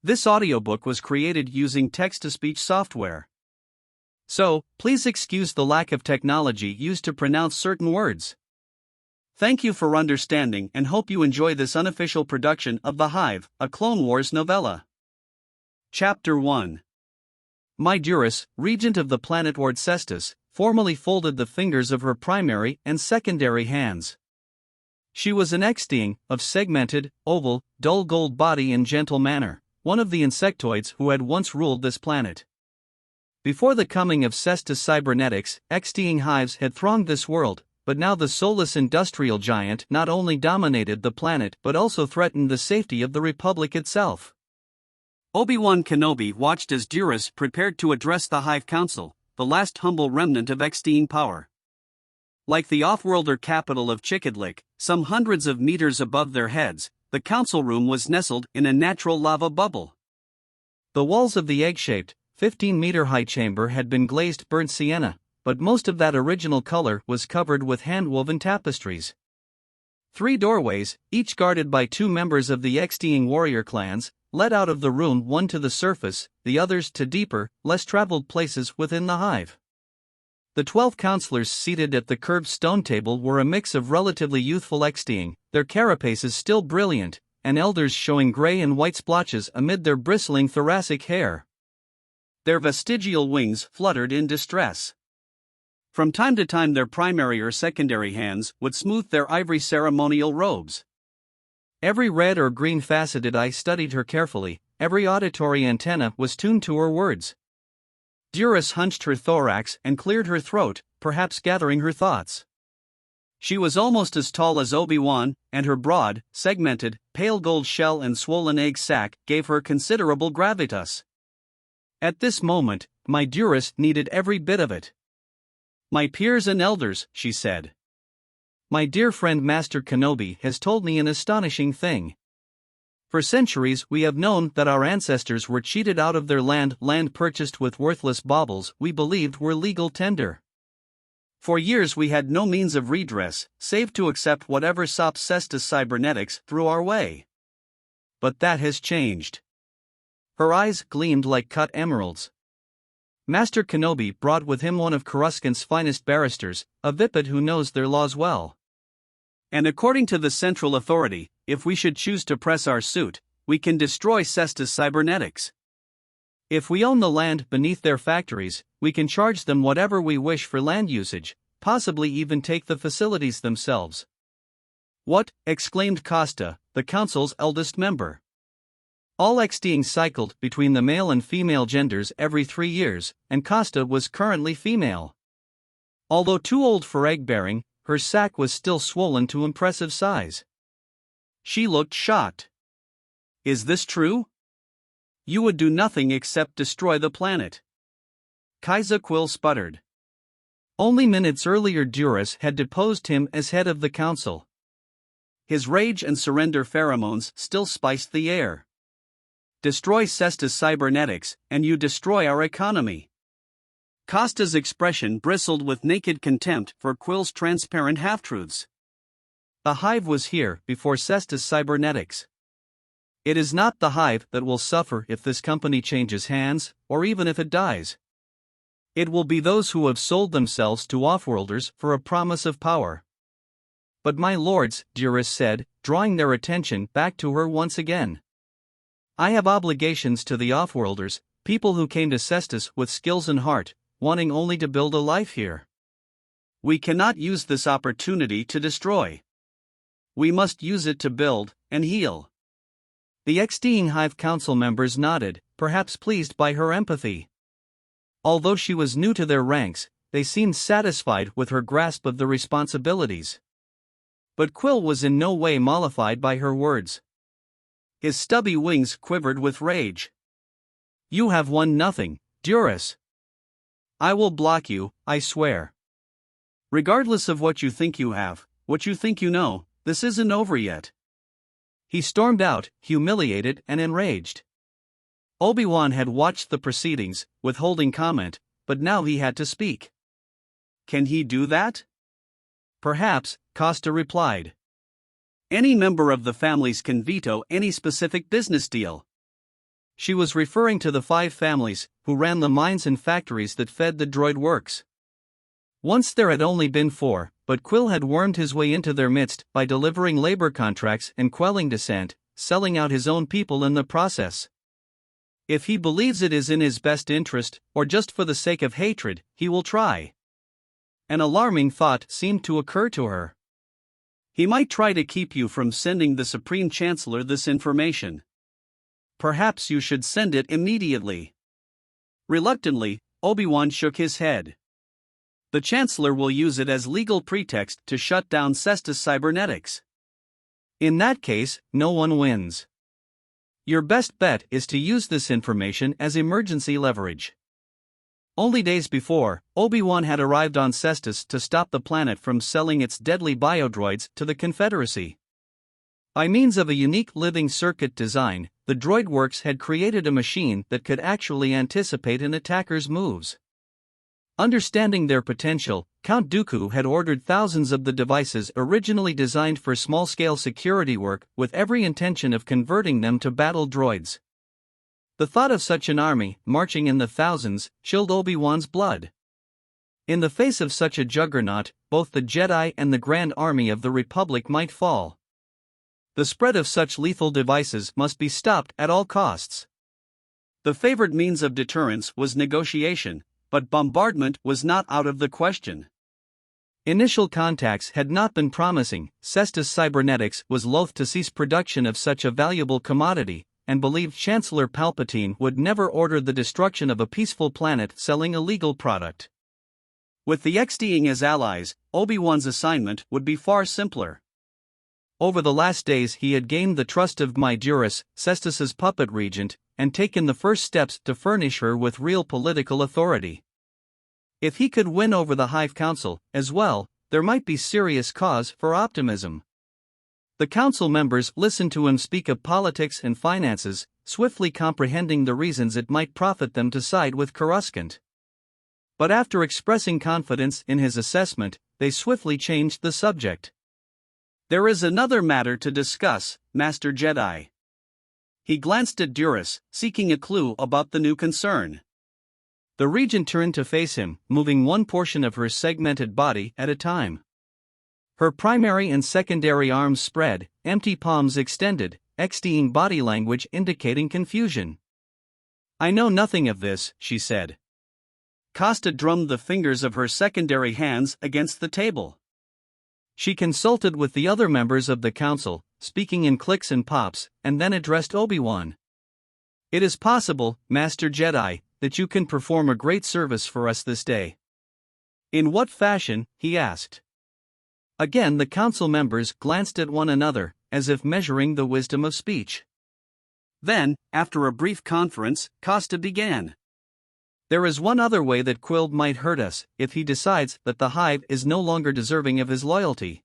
This audiobook was created using text-to-speech software. So, please excuse the lack of technology used to pronounce certain words. Thank you for understanding and hope you enjoy this unofficial production of The Hive, a Clone Wars novella. Chapter 1. My Duras, regent of the planet Ord Cestus, formally folded the fingers of her primary and secondary hands. She was an X-being, of segmented, oval, dull gold body and gentle manner, one of the insectoids who had once ruled this planet. Before the coming of Cestus cybernetics, X-being hives had thronged this world, but now the soulless industrial giant not only dominated the planet but also threatened the safety of the Republic itself. Obi-Wan Kenobi watched as Duras prepared to address the Hive Council, the last humble remnant of X-being power. Like the off-worlder capital of Chikadlik, some hundreds of meters above their heads, the council room was nestled in a natural lava bubble. The walls of the egg-shaped, 15-meter-high chamber had been glazed burnt sienna, but most of that original color was covered with hand-woven tapestries. 3 doorways, each guarded by 2 members of the X-being warrior clans, led out of the room, one to the surface, the others to deeper, less traveled places within the hive. The 12 counselors seated at the curved stone table were a mix of relatively youthful X-being, their carapaces still brilliant, and elders showing gray and white splotches amid their bristling thoracic hair. Their vestigial wings fluttered in distress. From time to time their primary or secondary hands would smooth their ivory ceremonial robes. Every red or green faceted eye studied her carefully, every auditory antenna was tuned to her words. Duras hunched her thorax and cleared her throat, perhaps gathering her thoughts. She was almost as tall as Obi-Wan, and her broad, segmented, pale gold shell and swollen egg sac gave her considerable gravitas. At this moment, my Duras needed every bit of it. "My peers and elders," she said. "My dear friend Master Kenobi has told me an astonishing thing. For centuries we have known that our ancestors were cheated out of their land purchased with worthless baubles we believed were legal tender. For years we had no means of redress, save to accept whatever Cestus cybernetics threw our way. But that has changed." Her eyes gleamed like cut emeralds. Master Kenobi brought with him one of Coruscant's finest barristers, a vipid who knows their laws well. "And according to the central authority, if we should choose to press our suit, we can destroy Cestus cybernetics. If we own the land beneath their factories, we can charge them whatever we wish for land usage, possibly even take the facilities themselves." "What?" exclaimed Costa, the council's eldest member. All X-being cycled between the male and female genders every 3 years, and Costa was currently female. Although too old for egg-bearing, her sac was still swollen to impressive size. She looked shocked. "Is this true? You would do nothing except destroy the planet." Kaiser Quill sputtered. Only minutes earlier Duras had deposed him as head of the council. His rage and surrender pheromones still spiced the air. "Destroy Cestus cybernetics, and you destroy our economy." Costa's expression bristled with naked contempt for Quill's transparent half-truths. The Hive was here before Cestus cybernetics. It is not the Hive that will suffer if this company changes hands, or even if it dies. It will be those who have sold themselves to offworlders for a promise of power. "But my lords," Duras said, drawing their attention back to her once again. "I have obligations to the offworlders, people who came to Cestus with skills and heart, wanting only to build a life here. We cannot use this opportunity to destroy. We must use it to build and heal." The X-being Hive Council members nodded, perhaps pleased by her empathy. Although she was new to their ranks, they seemed satisfied with her grasp of the responsibilities. But Quill was in no way mollified by her words. His stubby wings quivered with rage. "You have won nothing, Duras. I will block you, I swear. Regardless of what you think you have, what you think you know, this isn't over yet." He stormed out, humiliated and enraged. Obi-Wan had watched the proceedings, withholding comment, but now he had to speak. "Can he do that?" "Perhaps," Costa replied. "Any member of the families can veto any specific business deal. She was referring to the 5 families who ran the mines and factories that fed the droid works. Once there had only been 4, but Quill had wormed his way into their midst by delivering labor contracts and quelling dissent, selling out his own people in the process. If he believes it is in his best interest, or just for the sake of hatred, he will try. An alarming thought seemed to occur to her. He might try to keep you from sending the Supreme Chancellor this information. Perhaps you should send it immediately. Reluctantly, Obi-Wan shook his head. The Chancellor will use it as legal pretext to shut down Cestus Cybernetics. In that case, no one wins. Your best bet is to use this information as emergency leverage. Only days before, Obi-Wan had arrived on Cestus to stop the planet from selling its deadly bio-droids to the Confederacy. By means of a unique living circuit design, the droid works had created a machine that could actually anticipate an attacker's moves. Understanding their potential, Count Dooku had ordered thousands of the devices originally designed for small-scale security work with every intention of converting them to battle droids. The thought of such an army, marching in the thousands, chilled Obi-Wan's blood. In the face of such a juggernaut, both the Jedi and the Grand Army of the Republic might fall. The spread of such lethal devices must be stopped at all costs. The favored means of deterrence was negotiation, but bombardment was not out of the question. Initial contacts had not been promising. Cestus Cybernetics was loath to cease production of such a valuable commodity, and believed Chancellor Palpatine would never order the destruction of a peaceful planet selling a legal product. With the XDing as allies, Obi-Wan's assignment would be far simpler. Over the last days he had gained the trust of Midurus, Cestus's puppet regent, and taken the first steps to furnish her with real political authority. If he could win over the Hive Council, as well, there might be serious cause for optimism. The council members listened to him speak of politics and finances, swiftly comprehending the reasons it might profit them to side with Coruscant. But after expressing confidence in his assessment, they swiftly changed the subject. There is another matter to discuss, Master Jedi. He glanced at Duras, seeking a clue about the new concern. The regent turned to face him, moving one portion of her segmented body at a time. Her primary and secondary arms spread, empty palms extended, XDing body language indicating confusion. I know nothing of this, she said. Costa drummed the fingers of her secondary hands against the table. She consulted with the other members of the council, speaking in clicks and pops, and then addressed Obi-Wan. It is possible, Master Jedi, that you can perform a great service for us this day. In what fashion? He asked. Again the council members glanced at one another, as if measuring the wisdom of speech. Then, after a brief conference, Costa began. There is one other way that Quill might hurt us, if he decides that the Hive is no longer deserving of his loyalty.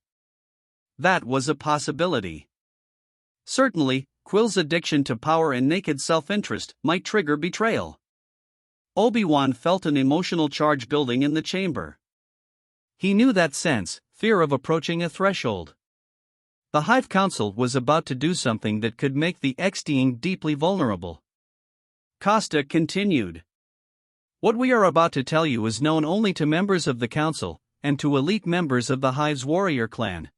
That was a possibility. Certainly, Quill's addiction to power and naked self-interest might trigger betrayal. Obi-Wan felt an emotional charge building in the chamber. He knew that sense, fear of approaching a threshold. The Hive Council was about to do something that could make the XDing deeply vulnerable. Costa continued. What we are about to tell you is known only to members of the Council, and to elite members of the Hive's warrior clan.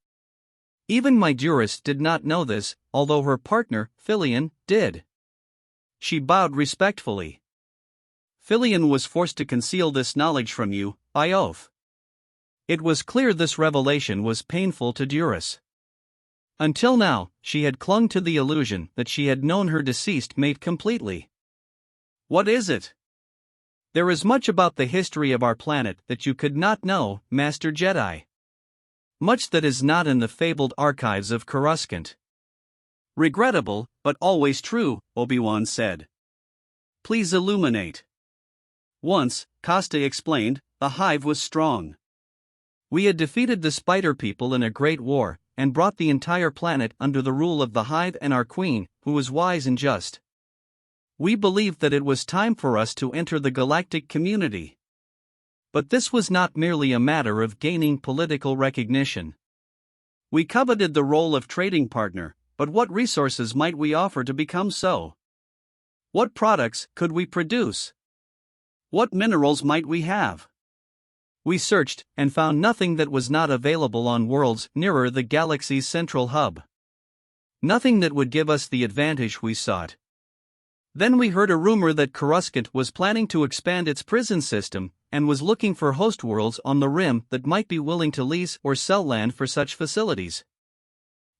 Even Midurus did not know this, although her partner, Filion, did. She bowed respectfully. Filion was forced to conceal this knowledge from you, by oath. It was clear this revelation was painful to Duras. Until now, she had clung to the illusion that she had known her deceased mate completely. What is it? There is much about the history of our planet that you could not know, Master Jedi. Much that is not in the fabled archives of Coruscant. Regrettable, but always true, Obi-Wan said. Please illuminate. Once, Costa explained, the Hive was strong. We had defeated the Spider People in a great war, and brought the entire planet under the rule of the Hive and our queen, who was wise and just. We believed that it was time for us to enter the galactic community. But this was not merely a matter of gaining political recognition. We coveted the role of trading partner, but what resources might we offer to become so? What products could we produce? What minerals might we have? We searched and found nothing that was not available on worlds nearer the galaxy's central hub. Nothing that would give us the advantage we sought. Then we heard a rumor that Coruscant was planning to expand its prison system and was looking for host worlds on the rim that might be willing to lease or sell land for such facilities.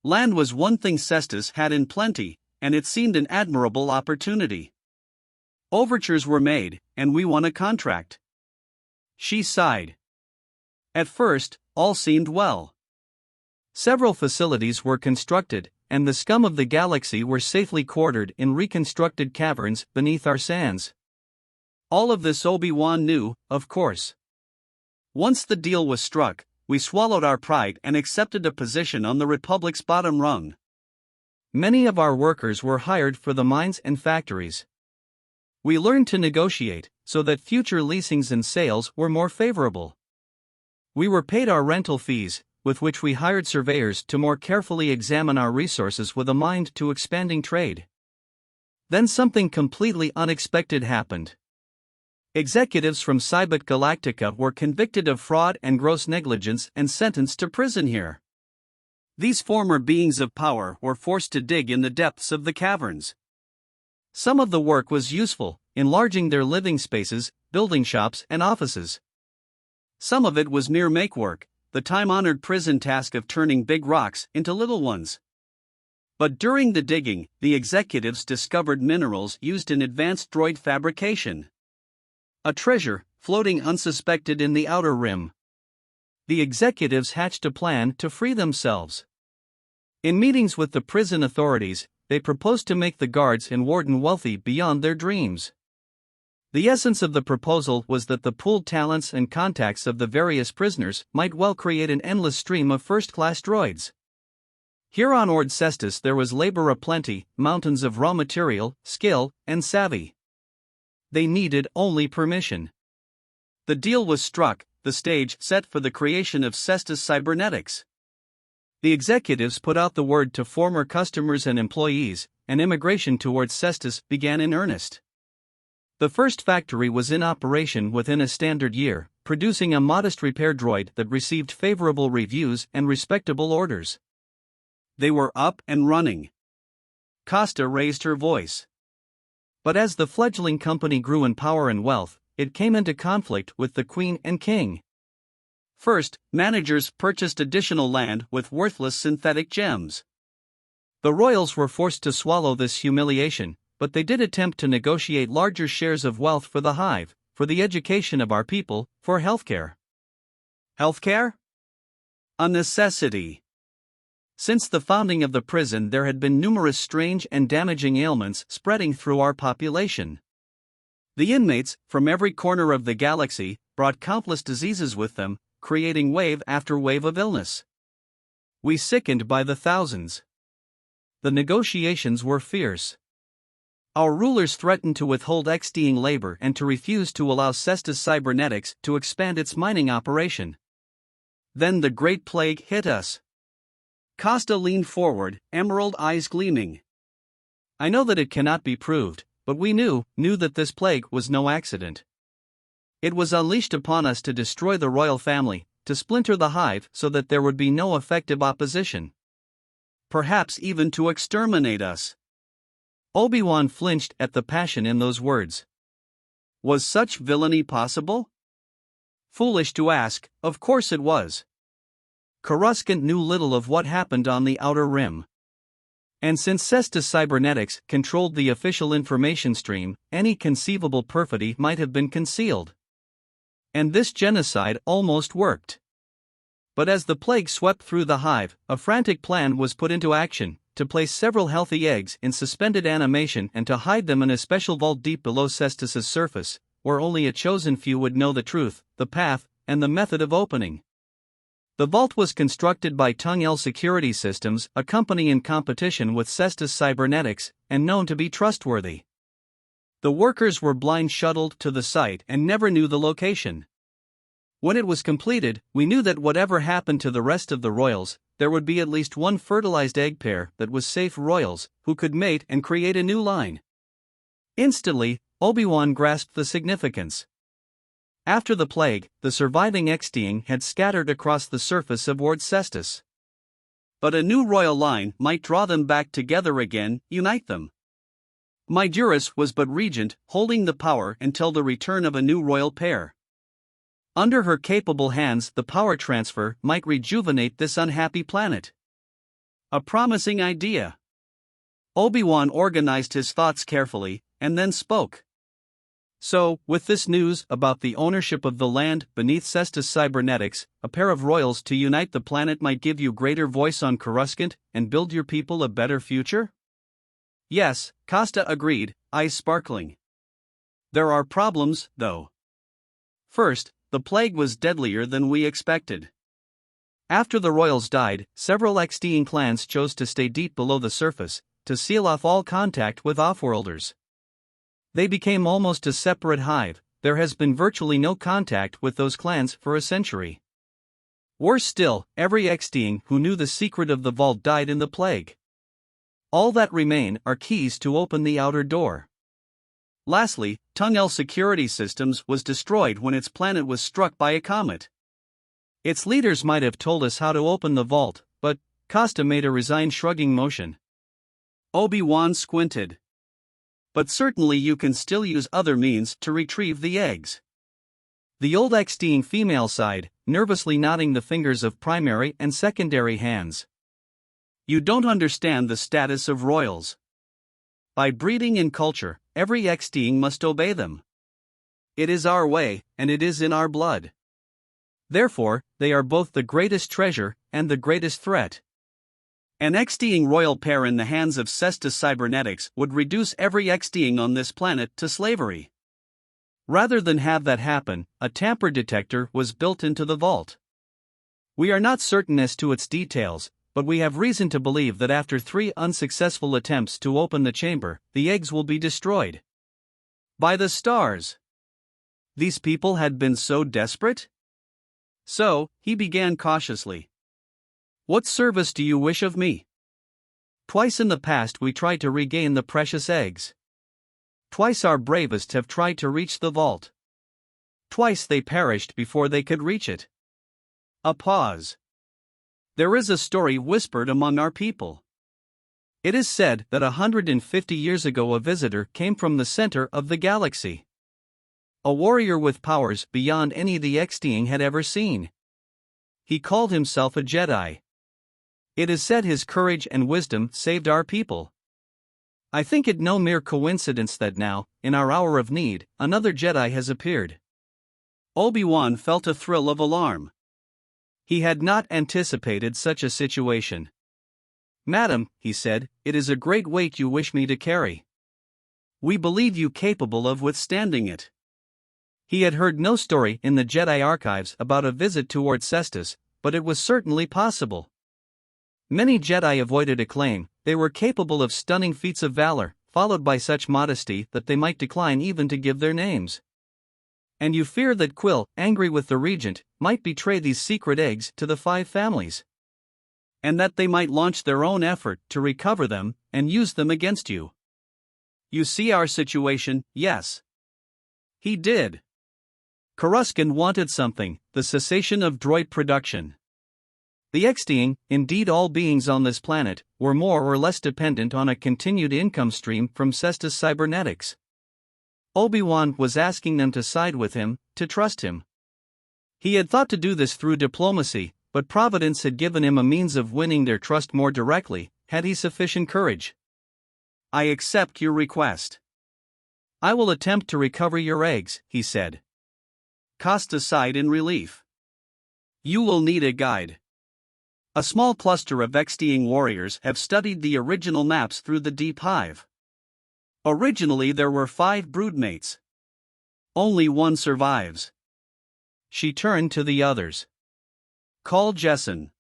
Land was one thing Cestus had in plenty, and it seemed an admirable opportunity. Overtures were made, and we won a contract. She sighed. At first, all seemed well. Several facilities were constructed, and the scum of the galaxy were safely quartered in reconstructed caverns beneath our sands. All of this Obi-Wan knew, of course. Once the deal was struck, we swallowed our pride and accepted a position on the Republic's bottom rung. Many of our workers were hired for the mines and factories. We learned to negotiate, so that future leasings and sales were more favorable. We were paid our rental fees, with which we hired surveyors to more carefully examine our resources with a mind to expanding trade. Then something completely unexpected happened. Executives from Cybit Galactica were convicted of fraud and gross negligence and sentenced to prison here. These former beings of power were forced to dig in the depths of the caverns. Some of the work was useful, enlarging their living spaces, building shops and offices. Some of it was mere makework, the time-honored prison task of turning big rocks into little ones. But during the digging, the executives discovered minerals used in advanced droid fabrication. A treasure, floating unsuspected in the outer rim. The executives hatched a plan to free themselves. In meetings with the prison authorities, they proposed to make the guards and warden wealthy beyond their dreams. The essence of the proposal was that the pooled talents and contacts of the various prisoners might well create an endless stream of first-class droids. Here on Ord Cestus there was labor aplenty, mountains of raw material, skill, and savvy. They needed only permission. The deal was struck, the stage set for the creation of Cestus Cybernetics. The executives put out the word to former customers and employees, and immigration towards Cestus began in earnest. The first factory was in operation within a standard year, producing a modest repair droid that received favorable reviews and respectable orders. They were up and running. Costa raised her voice. But as the fledgling company grew in power and wealth, it came into conflict with the Queen and King. First, managers purchased additional land with worthless synthetic gems. The royals were forced to swallow this humiliation, but they did attempt to negotiate larger shares of wealth for the Hive, for the education of our people, for healthcare. Healthcare? A necessity. Since the founding of the prison, there had been numerous strange and damaging ailments spreading through our population. The inmates, from every corner of the galaxy, brought countless diseases with them, creating wave after wave of illness. We sickened by the thousands. The negotiations were fierce. Our rulers threatened to withhold XDing labor and to refuse to allow Cestus Cybernetics to expand its mining operation. Then the Great Plague hit us. Costa leaned forward, emerald eyes gleaming. I know that it cannot be proved, but we knew that this plague was no accident. It was unleashed upon us to destroy the royal family, to splinter the Hive so that there would be no effective opposition. Perhaps even to exterminate us. Obi-Wan flinched at the passion in those words. Was such villainy possible? Foolish to ask, of course it was. Coruscant knew little of what happened on the outer rim. And since Cestus Cybernetics controlled the official information stream, any conceivable perfidy might have been concealed. And this genocide almost worked. But as the plague swept through the Hive, a frantic plan was put into action, to place several healthy eggs in suspended animation and to hide them in a special vault deep below Cestus's surface, where only a chosen few would know the truth, the path, and the method of opening. The vault was constructed by Tung-El Security Systems, a company in competition with Cestus Cybernetics, and known to be trustworthy. The workers were blind shuttled to the site and never knew the location. When it was completed, we knew that whatever happened to the rest of the royals, there would be at least one fertilized egg pair that was safe royals, who could mate and create a new line. Instantly, Obi-Wan grasped the significance. After the plague, the surviving Extiing had scattered across the surface of Ord Cestus. But a new royal line might draw them back together again, unite them. Midurus was but regent, holding the power until the return of a new royal pair. Under her capable hands, the power transfer might rejuvenate this unhappy planet. A promising idea. Obi-Wan organized his thoughts carefully, and then spoke. So, with this news about the ownership of the land beneath Cestus Cybernetics, a pair of royals to unite the planet might give you greater voice on Coruscant and build your people a better future? Yes, Costa agreed, eyes sparkling. There are problems, though. First, the plague was deadlier than we expected. After the royals died, several Extiing clans chose to stay deep below the surface, to seal off all contact with offworlders. They became almost a separate hive. There has been virtually no contact with those clans for a century. Worse still, every Extiing who knew the secret of the vault died in the plague. All that remain are keys to open the outer door. Lastly, Tunnel Security Systems was destroyed when its planet was struck by a comet. Its leaders might have told us how to open the vault, but Costa made a resigned shrugging motion. Obi-Wan squinted. But certainly you can still use other means to retrieve the eggs. The old Extiing female sighed, nervously nodding the fingers of primary and secondary hands. You don't understand the status of royals. By breeding and culture, every Extiing must obey them. It is our way, and it is in our blood. Therefore, they are both the greatest treasure and the greatest threat. An Extiing royal pair in the hands of Cestus Cybernetics would reduce every Extiing on this planet to slavery. Rather than have that happen, a tamper detector was built into the vault. We are not certain as to its details, but we have reason to believe that after 3 unsuccessful attempts to open the chamber, the eggs will be destroyed. By the stars! These people had been so desperate? So, he began cautiously. What service do you wish of me? Twice in the past we tried to regain the precious eggs. Twice our bravest have tried to reach the vault. Twice they perished before they could reach it. A pause. There is a story whispered among our people. It is said that 150 years ago a visitor came from the center of the galaxy. A warrior with powers beyond any the Extiing had ever seen. He called himself a Jedi. It is said his courage and wisdom saved our people. I think it no mere coincidence that now, in our hour of need, another Jedi has appeared. Obi-Wan felt a thrill of alarm. He had not anticipated such a situation. Madam, he said, it is a great weight you wish me to carry. We believe you capable of withstanding it. He had heard no story in the Jedi archives about a visit to Ord Cestus, but it was certainly possible. Many Jedi avoided acclaim. They were capable of stunning feats of valor, followed by such modesty that they might decline even to give their names. And you fear that Quill, angry with the regent, might betray these secret eggs to the 5 families. And that they might launch their own effort to recover them, and use them against you. You see our situation, yes. He did. Coruscant wanted something, the cessation of droid production. The Extiing, indeed all beings on this planet, were more or less dependent on a continued income stream from Cestus Cybernetics. Obi-Wan was asking them to side with him, to trust him. He had thought to do this through diplomacy, but Providence had given him a means of winning their trust more directly, had he sufficient courage. I accept your request. I will attempt to recover your eggs, he said. Costa sighed in relief. You will need a guide. A small cluster of Extiing warriors have studied the original maps through the deep hive. Originally there were 5 broodmates. Only one survives. She turned to the others. Call Jessen.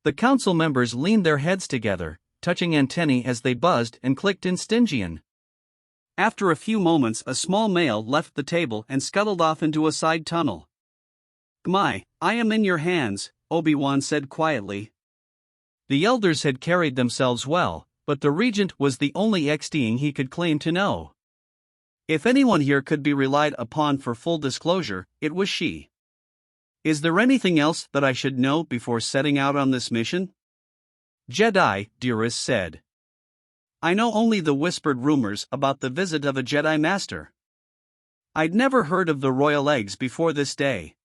The council members leaned their heads together, touching antennae as they buzzed and clicked in Stygian. After a few moments a small male left the table and scuttled off into a side tunnel. Gmai, I am in your hands, Obi-Wan said quietly. The elders had carried themselves well, but the regent was the only Extiing he could claim to know. If anyone here could be relied upon for full disclosure, it was she. Is there anything else that I should know before setting out on this mission? Jedi, dearest said. I know only the whispered rumors about the visit of a Jedi Master. I'd never heard of the royal eggs before this day.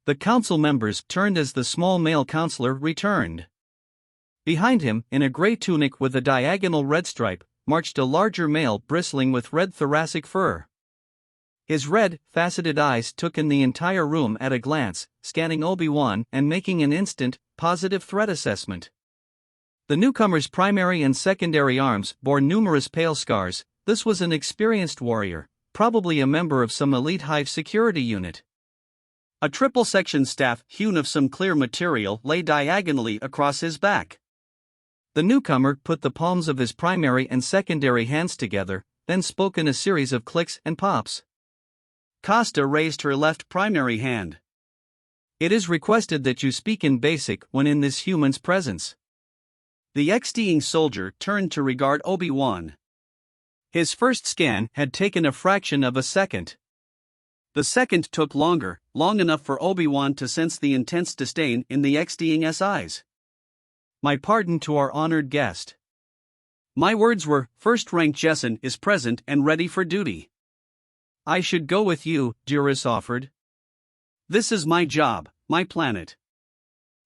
The council members turned as the small male counselor returned. Behind him, in a gray tunic with a diagonal red stripe, marched a larger male bristling with red thoracic fur. His red, faceted eyes took in the entire room at a glance, scanning Obi-Wan and making an instant, positive threat assessment. The newcomer's primary and secondary arms bore numerous pale scars. This was an experienced warrior, probably a member of some elite Hive security unit. A triple-section staff hewn of some clear material lay diagonally across his back. The newcomer put the palms of his primary and secondary hands together, then spoke in a series of clicks and pops. Costa raised her left primary hand. It is requested that you speak in basic when in this human's presence. The XDing soldier turned to regard Obi-Wan. His first scan had taken a fraction of a second. The second took longer, long enough for Obi-Wan to sense the intense disdain in the XDing's eyes. My pardon to our honored guest. My words were, first-rank Jessen is present and ready for duty. I should go with you, Duras offered. This is my job, my planet.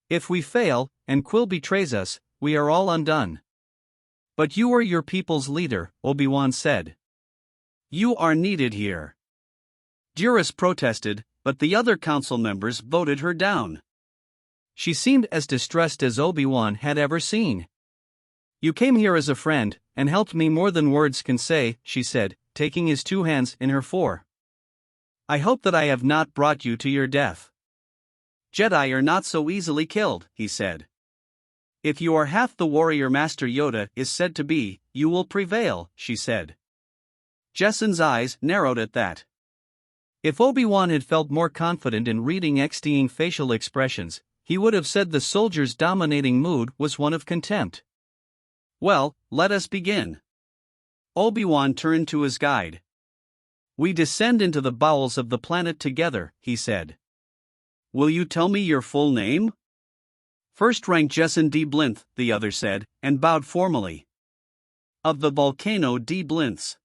If we fail, and Quill betrays us, we are all undone. But you are your people's leader, Obi-Wan said. You are needed here. Duras protested, but the other council members voted her down. She seemed as distressed as Obi-Wan had ever seen. You came here as a friend, and helped me more than words can say, she said, taking his two hands in her fore. I hope that I have not brought you to your death. Jedi are not so easily killed, he said. If you are half the warrior Master Yoda is said to be, you will prevail, she said. Jessen's eyes narrowed at that. If Obi-Wan had felt more confident in reading XDing facial expressions, he would have said the soldier's dominating mood was one of contempt. Well, let us begin. Obi-Wan turned to his guide. We descend into the bowels of the planet together, he said. Will you tell me your full name? First-rank Jessen D. Blinth, the other said, and bowed formally. Of the Volcano D. Blinths.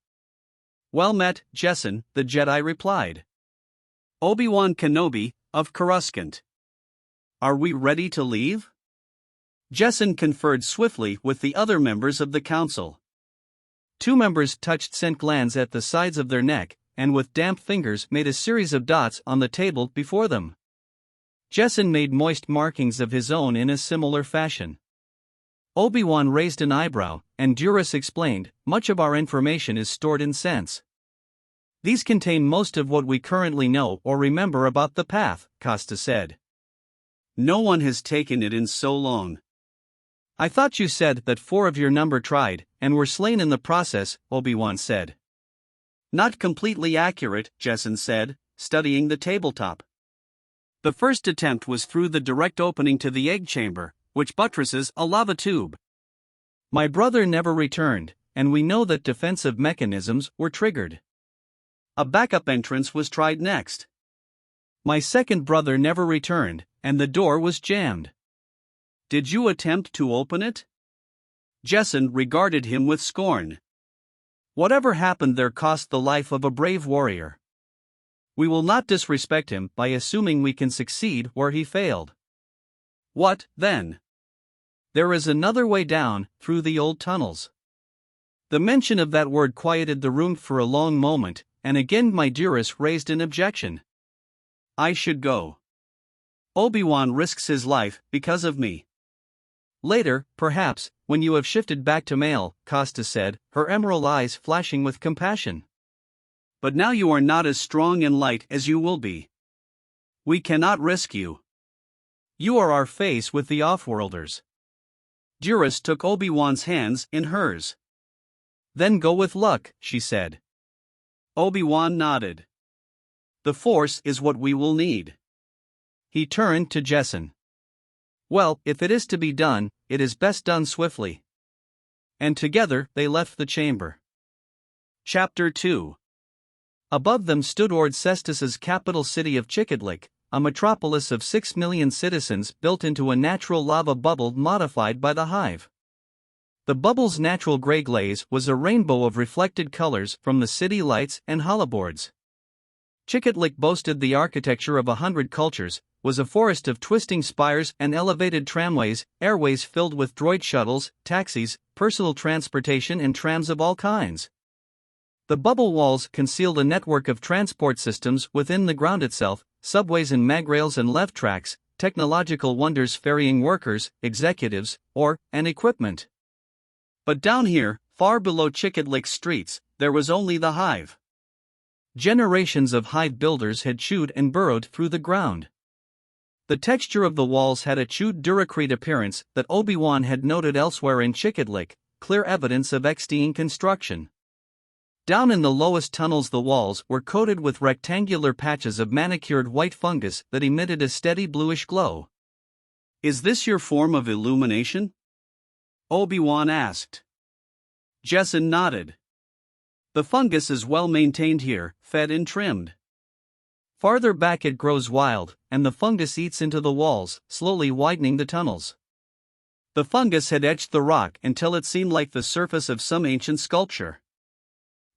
Well met, Jessen, the Jedi replied. Obi-Wan Kenobi, of Coruscant. Are we ready to leave? Jessen conferred swiftly with the other members of the council. Two members touched scent glands at the sides of their neck, and with damp fingers made a series of dots on the table before them. Jessen made moist markings of his own in a similar fashion. Obi-Wan raised an eyebrow, and Duras explained, much of our information is stored in scents. These contain most of what we currently know or remember about the path, Costa said. No one has taken it in so long. I thought you said that 4 of your number tried, and were slain in the process, Obi-Wan said. Not completely accurate, Jessen said, studying the tabletop. The first attempt was through the direct opening to the egg chamber, which buttresses a lava tube. My brother never returned, and we know that defensive mechanisms were triggered. A backup entrance was tried next. My second brother never returned, and the door was jammed. Did you attempt to open it? Jessen regarded him with scorn. Whatever happened there cost the life of a brave warrior. We will not disrespect him by assuming we can succeed where he failed. What, then? There is another way down, through the old tunnels. The mention of that word quieted the room for a long moment, and again my Duras raised an objection. I should go. Obi-Wan risks his life because of me. Later, perhaps, when you have shifted back to male, Costa said, her emerald eyes flashing with compassion. But now you are not as strong and light as you will be. We cannot risk you. You are our face with the Offworlders. Duras took Obi-Wan's hands in hers. Then go with luck, she said. Obi-Wan nodded. The Force is what we will need. He turned to Jessen. Well, if it is to be done, it is best done swiftly. And together they left the chamber. Chapter 2. Above them stood Ord Cestus's capital city of Chikatlik, a metropolis of 6 million citizens built into a natural lava bubble modified by the Hive. The bubble's natural gray glaze was a rainbow of reflected colors from the city lights and holoboards. Chikatlik boasted the architecture of 100 cultures, was a forest of twisting spires and elevated tramways, airways filled with droid shuttles, taxis, personal transportation and trams of all kinds. The bubble walls concealed a network of transport systems within the ground itself, subways and magrails and left tracks, technological wonders ferrying workers, executives, and equipment. But down here, far below Chikatlik's streets, there was only the Hive. Generations of Hive builders had chewed and burrowed through the ground. The texture of the walls had a chewed duracrete appearance that Obi-Wan had noted elsewhere in Chikatlik, clear evidence of XDing construction. Down in the lowest tunnels the walls were coated with rectangular patches of manicured white fungus that emitted a steady bluish glow. "Is this your form of illumination?" Obi-Wan asked. Jecen nodded. "The fungus is well maintained here, fed and trimmed. Farther back it grows wild, and the fungus eats into the walls, slowly widening the tunnels." The fungus had etched the rock until it seemed like the surface of some ancient sculpture.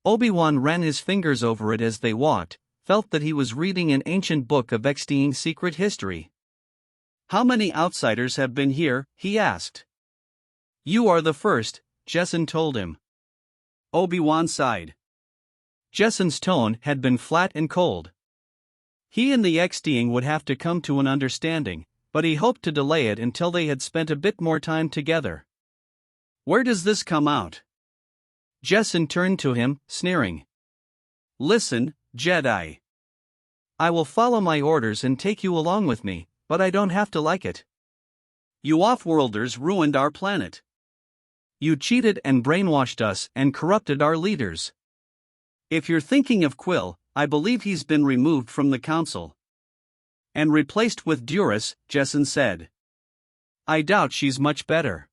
Obi-Wan ran his fingers over it as they walked, felt that he was reading an ancient book of XDing secret history. "How many outsiders have been here?" he asked. "You are the first," Jecen told him. Obi-Wan sighed. Jecen's tone had been flat and cold. He and the XDing would have to come to an understanding, but he hoped to delay it until they had spent a bit more time together. "Where does this come out?" Jecen turned to him, sneering. "Listen, Jedi. I will follow my orders and take you along with me, but I don't have to like it. You off-worlders ruined our planet. You cheated and brainwashed us and corrupted our leaders. If you're thinking of Quill, I believe he's been removed from the council and replaced with Duras," Jecen said. "I doubt she's much better.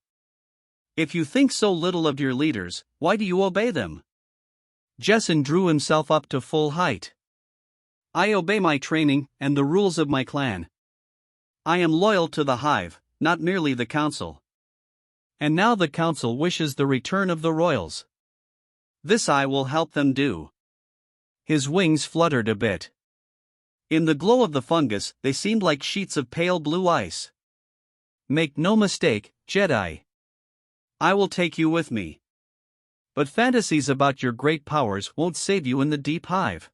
If you think so little of your leaders, why do you obey them?" Jecen drew himself up to full height. "I obey my training and the rules of my clan. I am loyal to the Hive, not merely the council. And now the council wishes the return of the royals. This I will help them do." His wings fluttered a bit. In the glow of the fungus, they seemed like sheets of pale blue ice. "Make no mistake, Jedi. I will take you with me. But fantasies about your great powers won't save you in the deep Hive.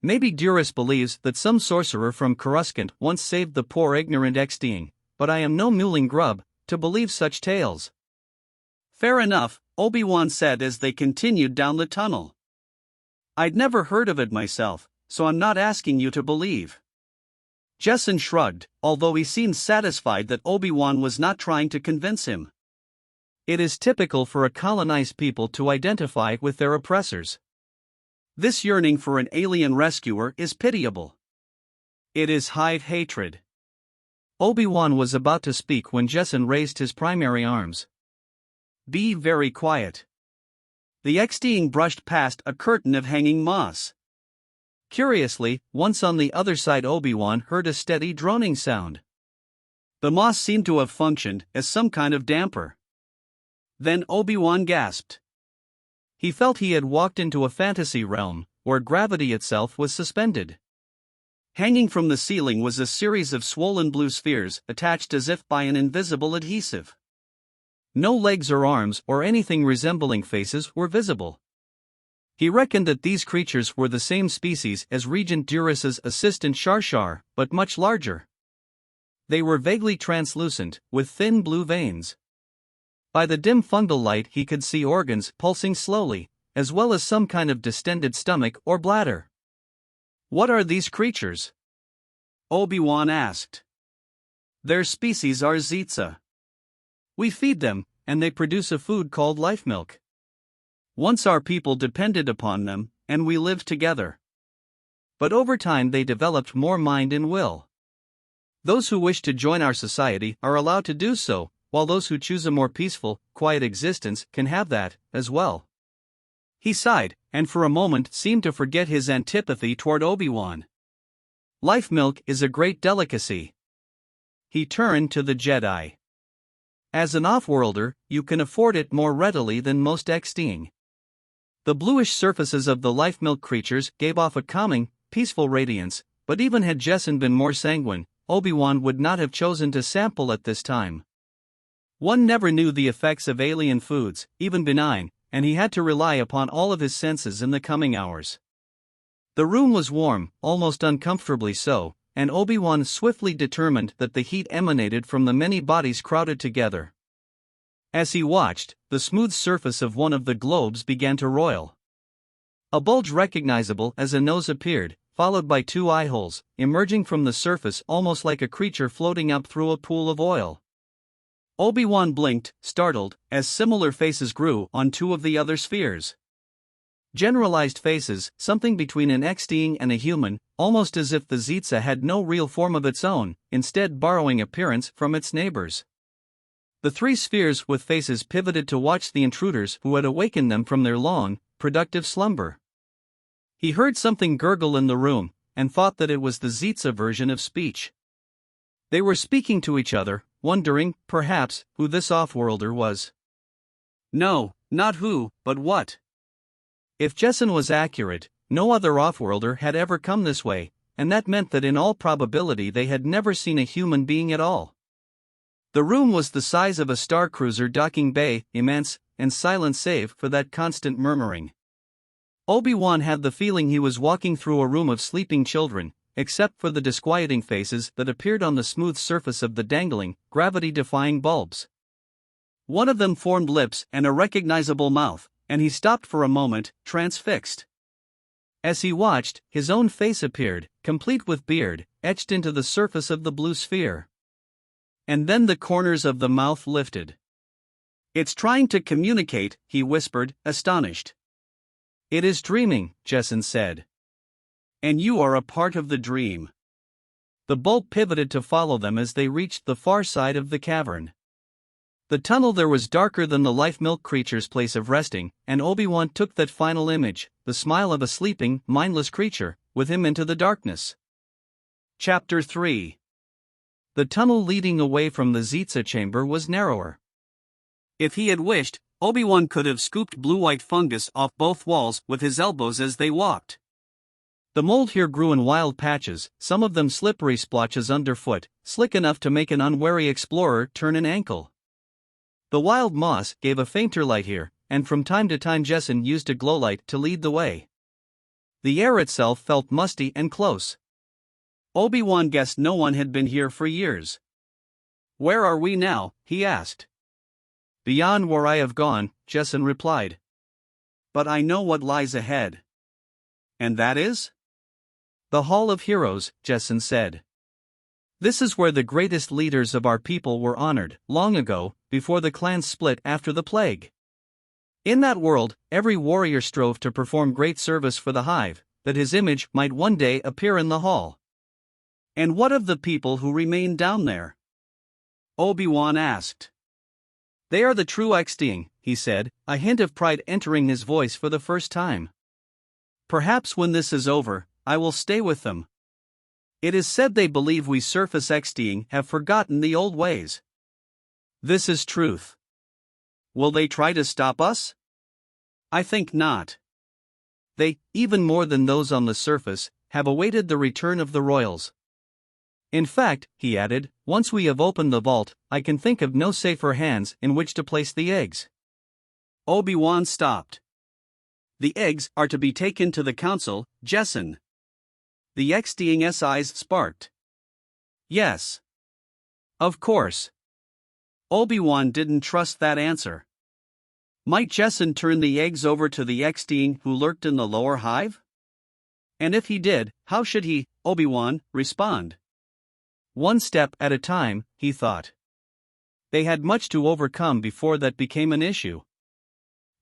Maybe Duras believes that some sorcerer from Coruscant once saved the poor ignorant XDing, but I am no mewling grub to believe such tales." "Fair enough," Obi-Wan said as they continued down the tunnel. "I'd never heard of it myself, so I'm not asking you to believe." Jecen shrugged, although he seemed satisfied that Obi-Wan was not trying to convince him. It is typical for a colonized people to identify with their oppressors. This yearning for an alien rescuer is pitiable. It is Hive hatred. Obi-Wan was about to speak when Jecen raised his primary arms. "Be very quiet." The XDing brushed past a curtain of hanging moss. Curiously, once on the other side Obi-Wan heard a steady droning sound. The moss seemed to have functioned as some kind of damper. Then Obi-Wan gasped. He felt he had walked into a fantasy realm, where gravity itself was suspended. Hanging from the ceiling was a series of swollen blue spheres attached as if by an invisible adhesive. No legs or arms or anything resembling faces were visible. He reckoned that these creatures were the same species as Regent Duras's assistant Shar, but much larger. They were vaguely translucent, with thin blue veins. By the dim fungal light he could see organs pulsing slowly, as well as some kind of distended stomach or bladder. "What are these creatures?" Obi-Wan asked. "Their species are Zetsa. We feed them, and they produce a food called life milk. Once our people depended upon them, and we lived together. But over time they developed more mind and will. Those who wish to join our society are allowed to do so, while those who choose a more peaceful, quiet existence can have that, as well. He sighed, and for a moment seemed to forget his antipathy toward Obi-Wan. Life milk is a great delicacy. He turned to the Jedi. As an off-worlder, you can afford it more readily than most XDing. The bluish surfaces of the life milk creatures gave off a calming, peaceful radiance, but even had Jesson been more sanguine, Obi-Wan would not have chosen to sample at this time. One never knew the effects of alien foods, even benign, and he had to rely upon all of his senses in the coming hours. The room was warm, almost uncomfortably so, and Obi-Wan swiftly determined that the heat emanated from the many bodies crowded together. As he watched, the smooth surface of one of the globes began to roil. A bulge recognizable as a nose appeared, followed by two eye holes, emerging from the surface almost like a creature floating up through a pool of oil. Obi-Wan blinked, startled, as similar faces grew on two of the other spheres. Generalized faces, something between an XDing and a human, almost as if the Zetsa had no real form of its own, instead borrowing appearance from its neighbors. The three spheres with faces pivoted to watch the intruders who had awakened them from their long, productive slumber. He heard something gurgle in the room, and thought that it was the Zetsa version of speech. They were speaking to each other, wondering, perhaps, who this off-worlder was. No, not who, but what. If Jesson was accurate, no other off-worlder had ever come this way, and that meant that in all probability they had never seen a human being at all. The room was the size of a star cruiser docking bay, immense, and silent save for that constant murmuring. Obi-Wan had the feeling he was walking through a room of sleeping children, except for the disquieting faces that appeared on the smooth surface of the dangling, gravity-defying bulbs. One of them formed lips and a recognizable mouth, and he stopped for a moment, transfixed. As he watched, his own face appeared, complete with beard, etched into the surface of the blue sphere. And then the corners of the mouth lifted. "It's trying to communicate," he whispered, astonished. "It is dreaming," Jesson said. "And you are a part of the dream." The bulb pivoted to follow them as they reached the far side of the cavern. The tunnel there was darker than the life milk creature's place of resting, and Obi-Wan took that final image, the smile of a sleeping, mindless creature, with him into the darkness. Chapter 3. The tunnel leading away from the Zetsa chamber was narrower. If he had wished, Obi-Wan could have scooped blue-white fungus off both walls with his elbows as they walked. The mold here grew in wild patches, some of them slippery splotches underfoot, slick enough to make an unwary explorer turn an ankle. The wild moss gave a fainter light here, and from time to time Jesson used a glowlight to lead the way. The air itself felt musty and close. Obi-Wan guessed no one had been here for years. "Where are we now?" he asked. "Beyond where I have gone," Jesson replied. "But I know what lies ahead." "And that is?" "The Hall of Heroes," Jesson said. "This is where the greatest leaders of our people were honored, long ago, before the clans split after the plague. In that world, every warrior strove to perform great service for the Hive, that his image might one day appear in the hall." "And what of the people who remain down there?" Obi-Wan asked. "They are the true XDing," he said, a hint of pride entering his voice for the first time. "Perhaps when this is over, I will stay with them. It is said they believe we surface XDing have forgotten the old ways. This is truth. Will they try to stop us? I think not. They, even more than those on the surface, have awaited the return of the royals. In fact," he added, "once we have opened the vault, I can think of no safer hands in which to place the eggs." Obi-Wan stopped. "The eggs are to be taken to the council, Jesson." The XDing's eyes sparked. "Yes. Of course." Obi-Wan didn't trust that answer. Might Jesson turn the eggs over to the XDing who lurked in the lower hive? And if he did, how should he, Obi-Wan, respond? One step at a time, he thought. They had much to overcome before that became an issue.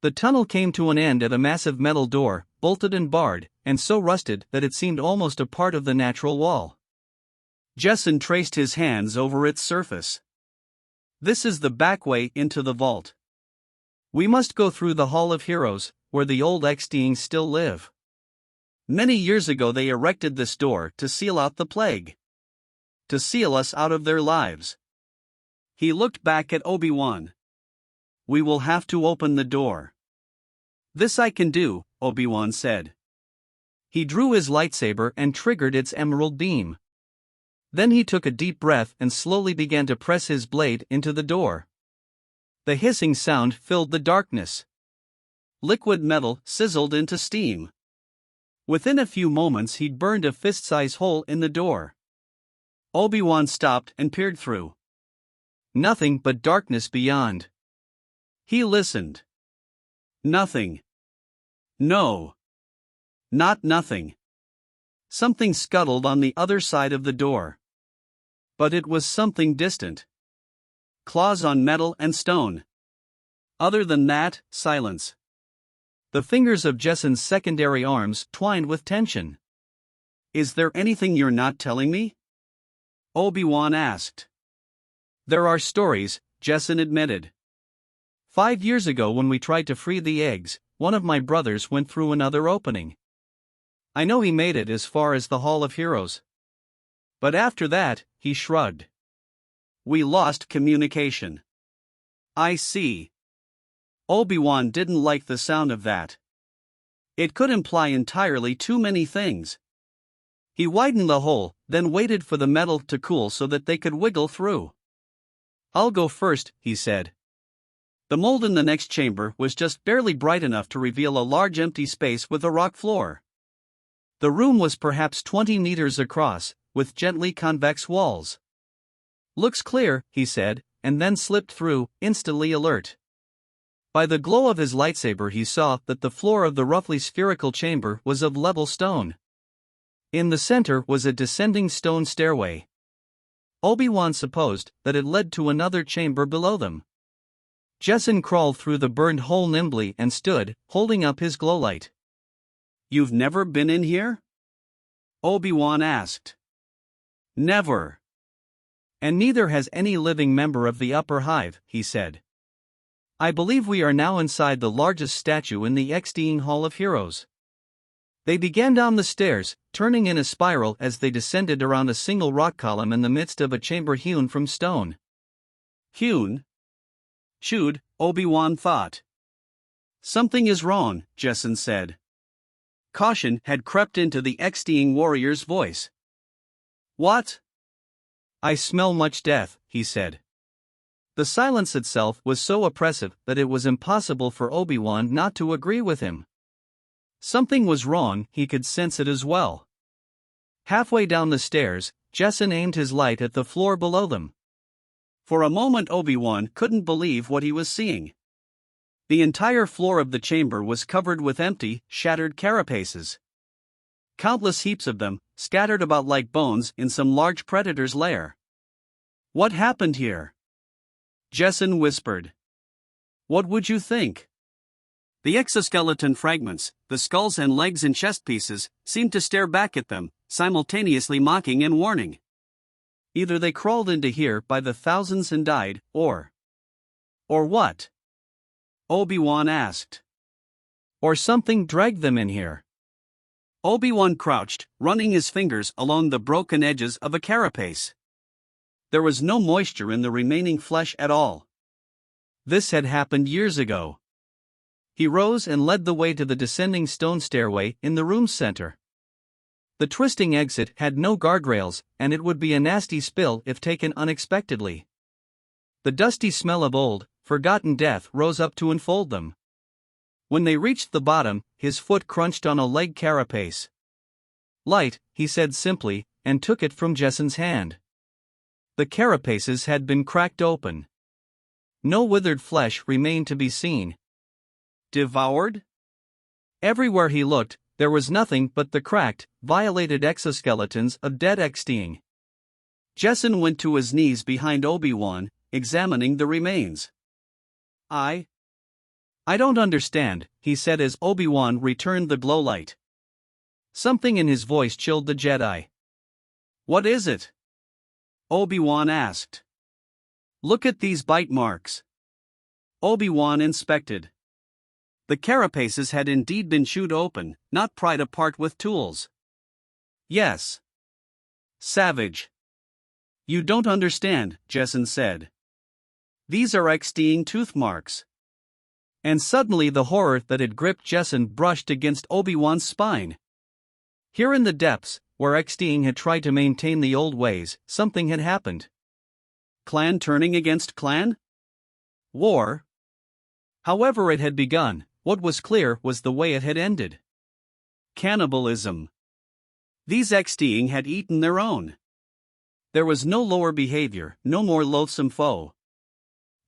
The tunnel came to an end at a massive metal door, bolted and barred, and so rusted that it seemed almost a part of the natural wall. Jesson traced his hands over its surface. "This is the back way into the vault. We must go through the Hall of Heroes," where the old Xtings still live. Many years ago they erected this door to seal out the plague. To seal us out of their lives. He looked back at Obi-Wan. We will have to open the door. This I can do, Obi-Wan said. He drew his lightsaber and triggered its emerald beam. Then he took a deep breath and slowly began to press his blade into the door. The hissing sound filled the darkness. Liquid metal sizzled into steam. Within a few moments he'd burned a fist-size hole in the door. Obi-Wan stopped and peered through. Nothing but darkness beyond. He listened. Nothing. No. Not nothing. Something scuttled on the other side of the door. But it was something distant. Claws on metal and stone. Other than that, silence. The fingers of Jessen's secondary arms twined with tension. Is there anything you're not telling me? Obi-Wan asked. There are stories, Jessen admitted. 5 years ago when we tried to free the eggs, one of my brothers went through another opening. I know he made it as far as the Hall of Heroes. But after that, he shrugged. We lost communication. I see. Obi-Wan didn't like the sound of that. It could imply entirely too many things. He widened the hole, then waited for the metal to cool so that they could wiggle through. I'll go first, he said. The mold in the next chamber was just barely bright enough to reveal a large empty space with a rock floor. The room was perhaps 20 meters across, with gently convex walls. Looks clear, he said, and then slipped through, instantly alert. By the glow of his lightsaber he saw that the floor of the roughly spherical chamber was of level stone. In the center was a descending stone stairway. Obi-Wan supposed that it led to another chamber below them. Jessen crawled through the burned hole nimbly and stood, holding up his glowlight. You've never been in here? Obi-Wan asked. Never. And neither has any living member of the upper hive, he said. I believe we are now inside the largest statue in the Xting Hall of Heroes. They began down the stairs, turning in a spiral as they descended around a single rock column in the midst of a chamber hewn from stone. Hewn? Chewed, Obi-Wan thought. Something is wrong, Jessen said. Caution had crept into the Xting warrior's voice. What? I smell much death, he said. The silence itself was so oppressive that it was impossible for Obi-Wan not to agree with him. Something was wrong, he could sense it as well. Halfway down the stairs, Jessen aimed his light at the floor below them. For a moment Obi-Wan couldn't believe what he was seeing. The entire floor of the chamber was covered with empty, shattered carapaces. Countless heaps of them, scattered about like bones in some large predator's lair. What happened here? Jessen whispered. What would you think? The exoskeleton fragments, the skulls and legs and chest pieces, seemed to stare back at them, simultaneously mocking and warning. Either they crawled into here by the thousands and died, or what? Obi-Wan asked. Or something dragged them in here. Obi-Wan crouched, running his fingers along the broken edges of a carapace. There was no moisture in the remaining flesh at all. This had happened years ago. He rose and led the way to the descending stone stairway in the room's center. The twisting exit had no guardrails, and it would be a nasty spill if taken unexpectedly. The dusty smell of old, forgotten death rose up to enfold them. When they reached the bottom, his foot crunched on a leg carapace. Light, he said simply, and took it from Jessen's hand. The carapaces had been cracked open. No withered flesh remained to be seen. Devoured? Everywhere he looked, there was nothing but the cracked, violated exoskeletons of dead Xting. Jessen went to his knees behind Obi-Wan, examining the remains. I don't understand, he said as Obi-Wan returned the glowlight. Something in his voice chilled the Jedi. What is it? Obi-Wan asked. Look at these bite marks. Obi-Wan inspected. The carapaces had indeed been chewed open, not pried apart with tools. Yes. Savage. You don't understand, Jessen said. These are XDing tooth marks. And suddenly the horror that had gripped Jessen brushed against Obi-Wan's spine. Here in the depths, where XDing had tried to maintain the old ways, something had happened. Clan turning against clan? War? However it had begun, what was clear was the way it had ended. Cannibalism. These XDing had eaten their own. There was no lower behavior, no more loathsome foe.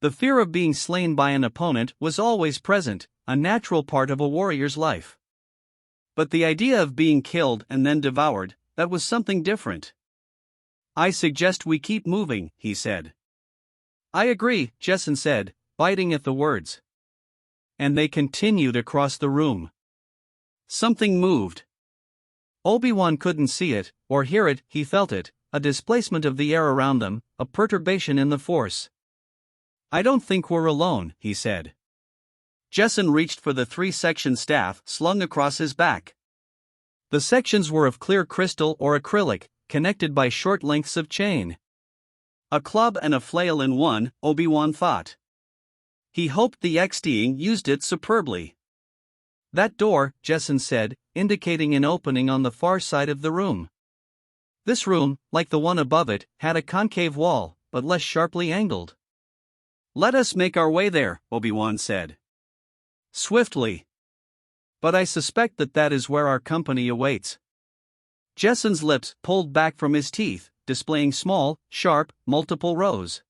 The fear of being slain by an opponent was always present, a natural part of a warrior's life. But the idea of being killed and then devoured, that was something different. I suggest we keep moving, he said. I agree, Jessen said, biting at the words. And they continued across the room. Something moved. Obi-Wan couldn't see it, or hear it, he felt it, a displacement of the air around them, a perturbation in the force. I don't think we're alone, he said. Jessen reached for the 3-section staff slung across his back. The sections were of clear crystal or acrylic, connected by short lengths of chain. A club and a flail in one, Obi-Wan thought. He hoped the XDing used it superbly. That door, Jessen said, indicating an opening on the far side of the room. This room, like the one above it, had a concave wall, but less sharply angled. Let us make our way there, Obi-Wan said. Swiftly. But I suspect that is where our company awaits. Jessen's lips pulled back from his teeth, displaying small, sharp, multiple rows.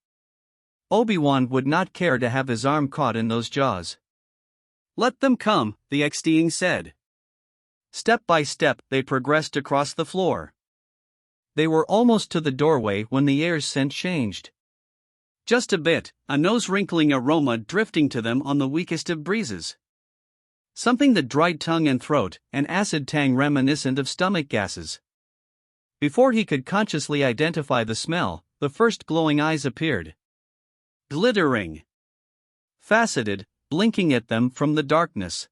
Obi-Wan would not care to have his arm caught in those jaws. Let them come, the XDing said. Step by step they progressed across the floor. They were almost to the doorway when the air's scent changed. Just a bit, a nose-wrinkling aroma drifting to them on the weakest of breezes. Something that dried tongue and throat, an acid tang reminiscent of stomach gases. Before he could consciously identify the smell, the first glowing eyes appeared. Glittering. Faceted, blinking at them from the darkness.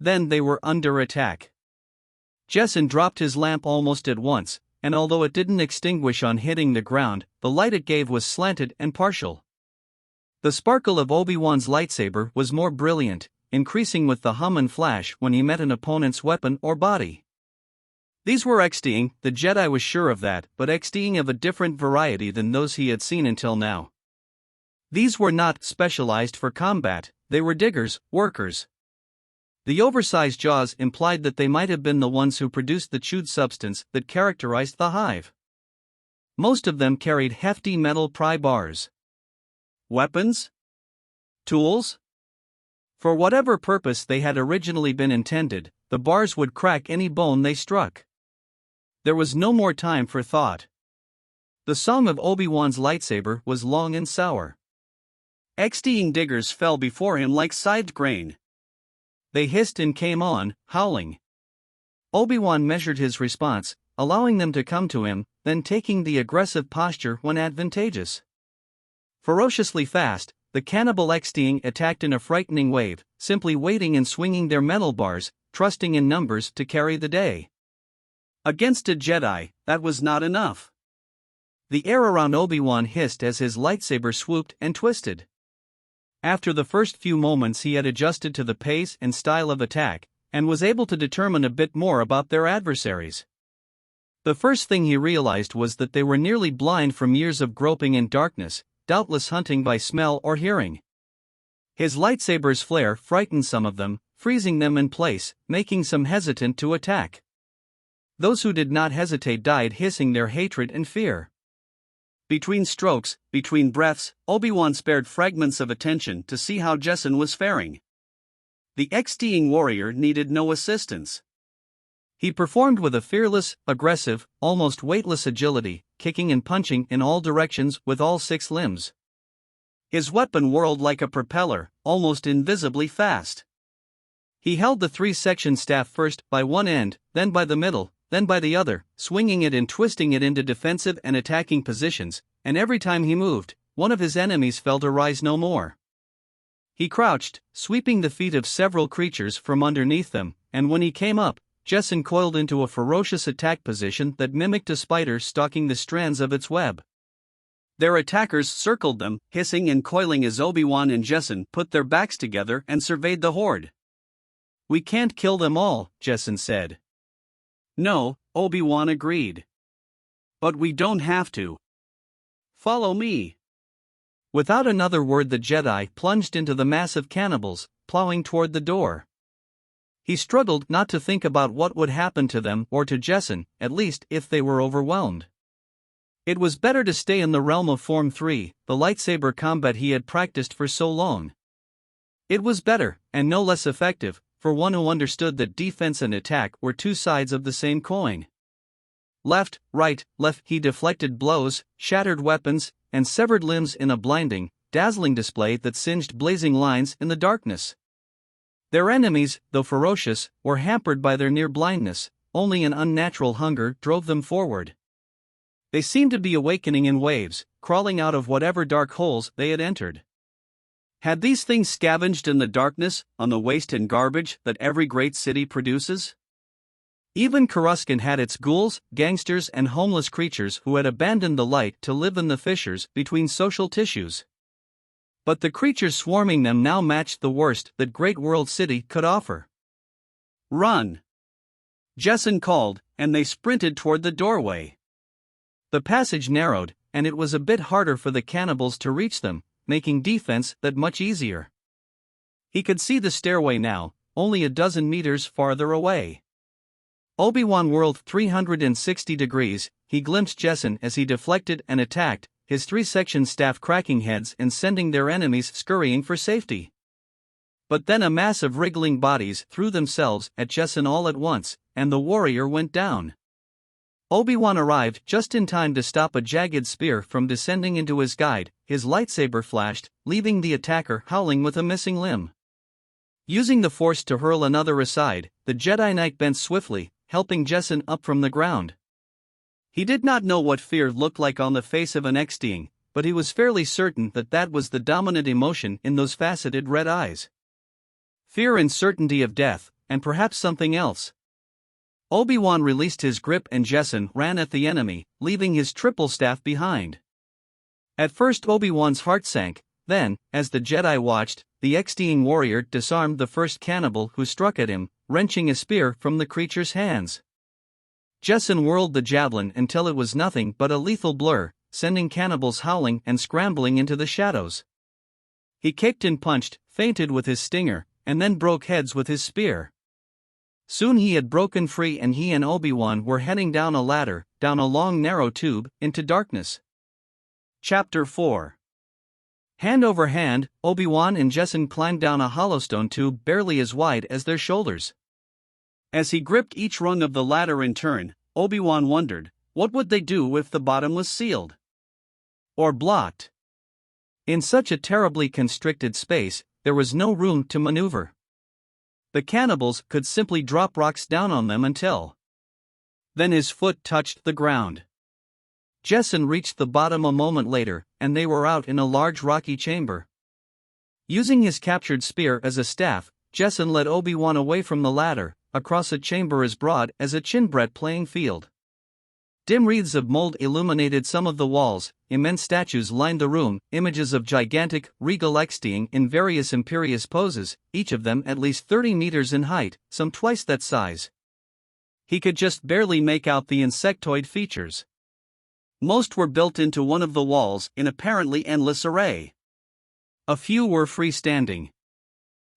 Then they were under attack. Jessen dropped his lamp almost at once, and although it didn't extinguish on hitting the ground, the light it gave was slanted and partial. The sparkle of Obi-Wan's lightsaber was more brilliant, increasing with the hum and flash when he met an opponent's weapon or body. These were XDing, the Jedi was sure of that, but XDing of a different variety than those he had seen until now. These were not specialized for combat, they were diggers, workers. The oversized jaws implied that they might have been the ones who produced the chewed substance that characterized the hive. Most of them carried hefty metal pry bars. Weapons? Tools? For whatever purpose they had originally been intended, the bars would crack any bone they struck. There was no more time for thought. The song of Obi-Wan's lightsaber was long and sour. XDing diggers fell before him like scythed grain. They hissed and came on, howling. Obi-Wan measured his response, allowing them to come to him, then taking the aggressive posture when advantageous. Ferociously fast, the cannibal XDing attacked in a frightening wave, simply waiting and swinging their metal bars, trusting in numbers to carry the day. Against a Jedi, that was not enough. The air around Obi-Wan hissed as his lightsaber swooped and twisted. After the first few moments he had adjusted to the pace and style of attack, and was able to determine a bit more about their adversaries. The first thing he realized was that they were nearly blind from years of groping in darkness, doubtless hunting by smell or hearing. His lightsaber's flare frightened some of them, freezing them in place, making some hesitant to attack. Those who did not hesitate died hissing their hatred and fear. Between strokes, between breaths, Obi-Wan spared fragments of attention to see how Jessen was faring. The XDing warrior needed no assistance. He performed with a fearless, aggressive, almost weightless agility, kicking and punching in all directions with all 6 limbs. His weapon whirled like a propeller, almost invisibly fast. He held the 3-section staff first by one end, then by the middle, then by the other, swinging it and twisting it into defensive and attacking positions, and every time he moved, one of his enemies fell to rise no more. He crouched, sweeping the feet of several creatures from underneath them, and when he came up, Jessen coiled into a ferocious attack position that mimicked a spider stalking the strands of its web. Their attackers circled them, hissing and coiling as Obi-Wan and Jessen put their backs together and surveyed the horde. "We can't kill them all," Jessen said. "No," Obi-Wan agreed. "But we don't have to. Follow me." Without another word, the Jedi plunged into the mass of cannibals, plowing toward the door. He struggled not to think about what would happen to them or to Jessen, at least if they were overwhelmed. It was better to stay in the realm of Form 3, the lightsaber combat he had practiced for so long. It was better, and no less effective, for one who understood that defense and attack were two sides of the same coin. Left, right, left, he deflected blows, shattered weapons, and severed limbs in a blinding, dazzling display that singed blazing lines in the darkness. Their enemies, though ferocious, were hampered by their near blindness. Only an unnatural hunger drove them forward. They seemed to be awakening in waves, crawling out of whatever dark holes they had entered. Had these things scavenged in the darkness, on the waste and garbage that every great city produces? Even Coruscant had its ghouls, gangsters, and homeless creatures who had abandoned the light to live in the fissures between social tissues. But the creatures swarming them now matched the worst that Great World City could offer. "Run!" Jessen called, and they sprinted toward the doorway. The passage narrowed, and it was a bit harder for the cannibals to reach them, making defense that much easier. He could see the stairway now, only a dozen meters farther away. Obi-Wan whirled 360 degrees, he glimpsed Jessen as he deflected and attacked, his three-section staff cracking heads and sending their enemies scurrying for safety. But then a mass of wriggling bodies threw themselves at Jessen all at once, and the warrior went down. Obi-Wan arrived just in time to stop a jagged spear from descending into his guide. His lightsaber flashed, leaving the attacker howling with a missing limb. Using the Force to hurl another aside, the Jedi Knight bent swiftly, helping Jessen up from the ground. He did not know what fear looked like on the face of an X-Being, but he was fairly certain that that was the dominant emotion in those faceted red eyes. Fear and certainty of death, and perhaps something else. Obi-Wan released his grip and Jessen ran at the enemy, leaving his triple staff behind. At first Obi-Wan's heart sank, then, as the Jedi watched, the X-Being warrior disarmed the first cannibal who struck at him, wrenching a spear from the creature's hands. Jessen whirled the javelin until it was nothing but a lethal blur, sending cannibals howling and scrambling into the shadows. He kicked and punched, feinted with his stinger, and then broke heads with his spear. Soon he had broken free and he and Obi-Wan were heading down a ladder, down a long narrow tube, into darkness. Chapter 4. Hand over hand, Obi-Wan and Jessen climbed down a hollowstone tube barely as wide as their shoulders. As he gripped each rung of the ladder in turn, Obi-Wan wondered, what would they do if the bottom was sealed? Or blocked? In such a terribly constricted space, there was no room to maneuver. The cannibals could simply drop rocks down on them until. Then his foot touched the ground. Jessen reached the bottom a moment later, and they were out in a large rocky chamber. Using his captured spear as a staff, Jessen led Obi-Wan away from the ladder, across a chamber as broad as a chin-breadth playing field. Dim wreaths of mold illuminated some of the walls, immense statues lined the room, images of gigantic, regal X-Being in various imperious poses, each of them at least 30 meters in height, some twice that size. He could just barely make out the insectoid features. Most were built into one of the walls in apparently endless array. A few were freestanding.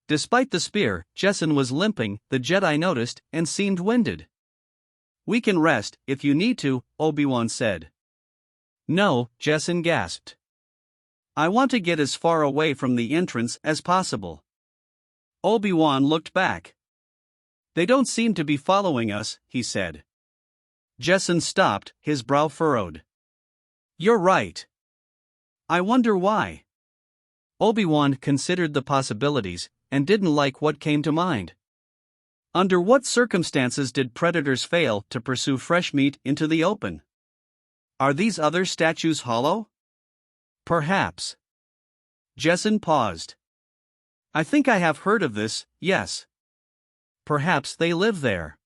Despite the spear, Jessen was limping, the Jedi noticed, and seemed winded. "We can rest, if you need to," Obi-Wan said. "No," Jessen gasped. "I want to get as far away from the entrance as possible." Obi-Wan looked back. "They don't seem to be following us," he said. Jessen stopped, his brow furrowed. "You're right. I wonder why." Obi-Wan considered the possibilities, and didn't like what came to mind. Under what circumstances did predators fail to pursue fresh meat into the open? Are these other statues hollow? Perhaps. Jessen paused. I think I have heard of this, yes. Perhaps they live there.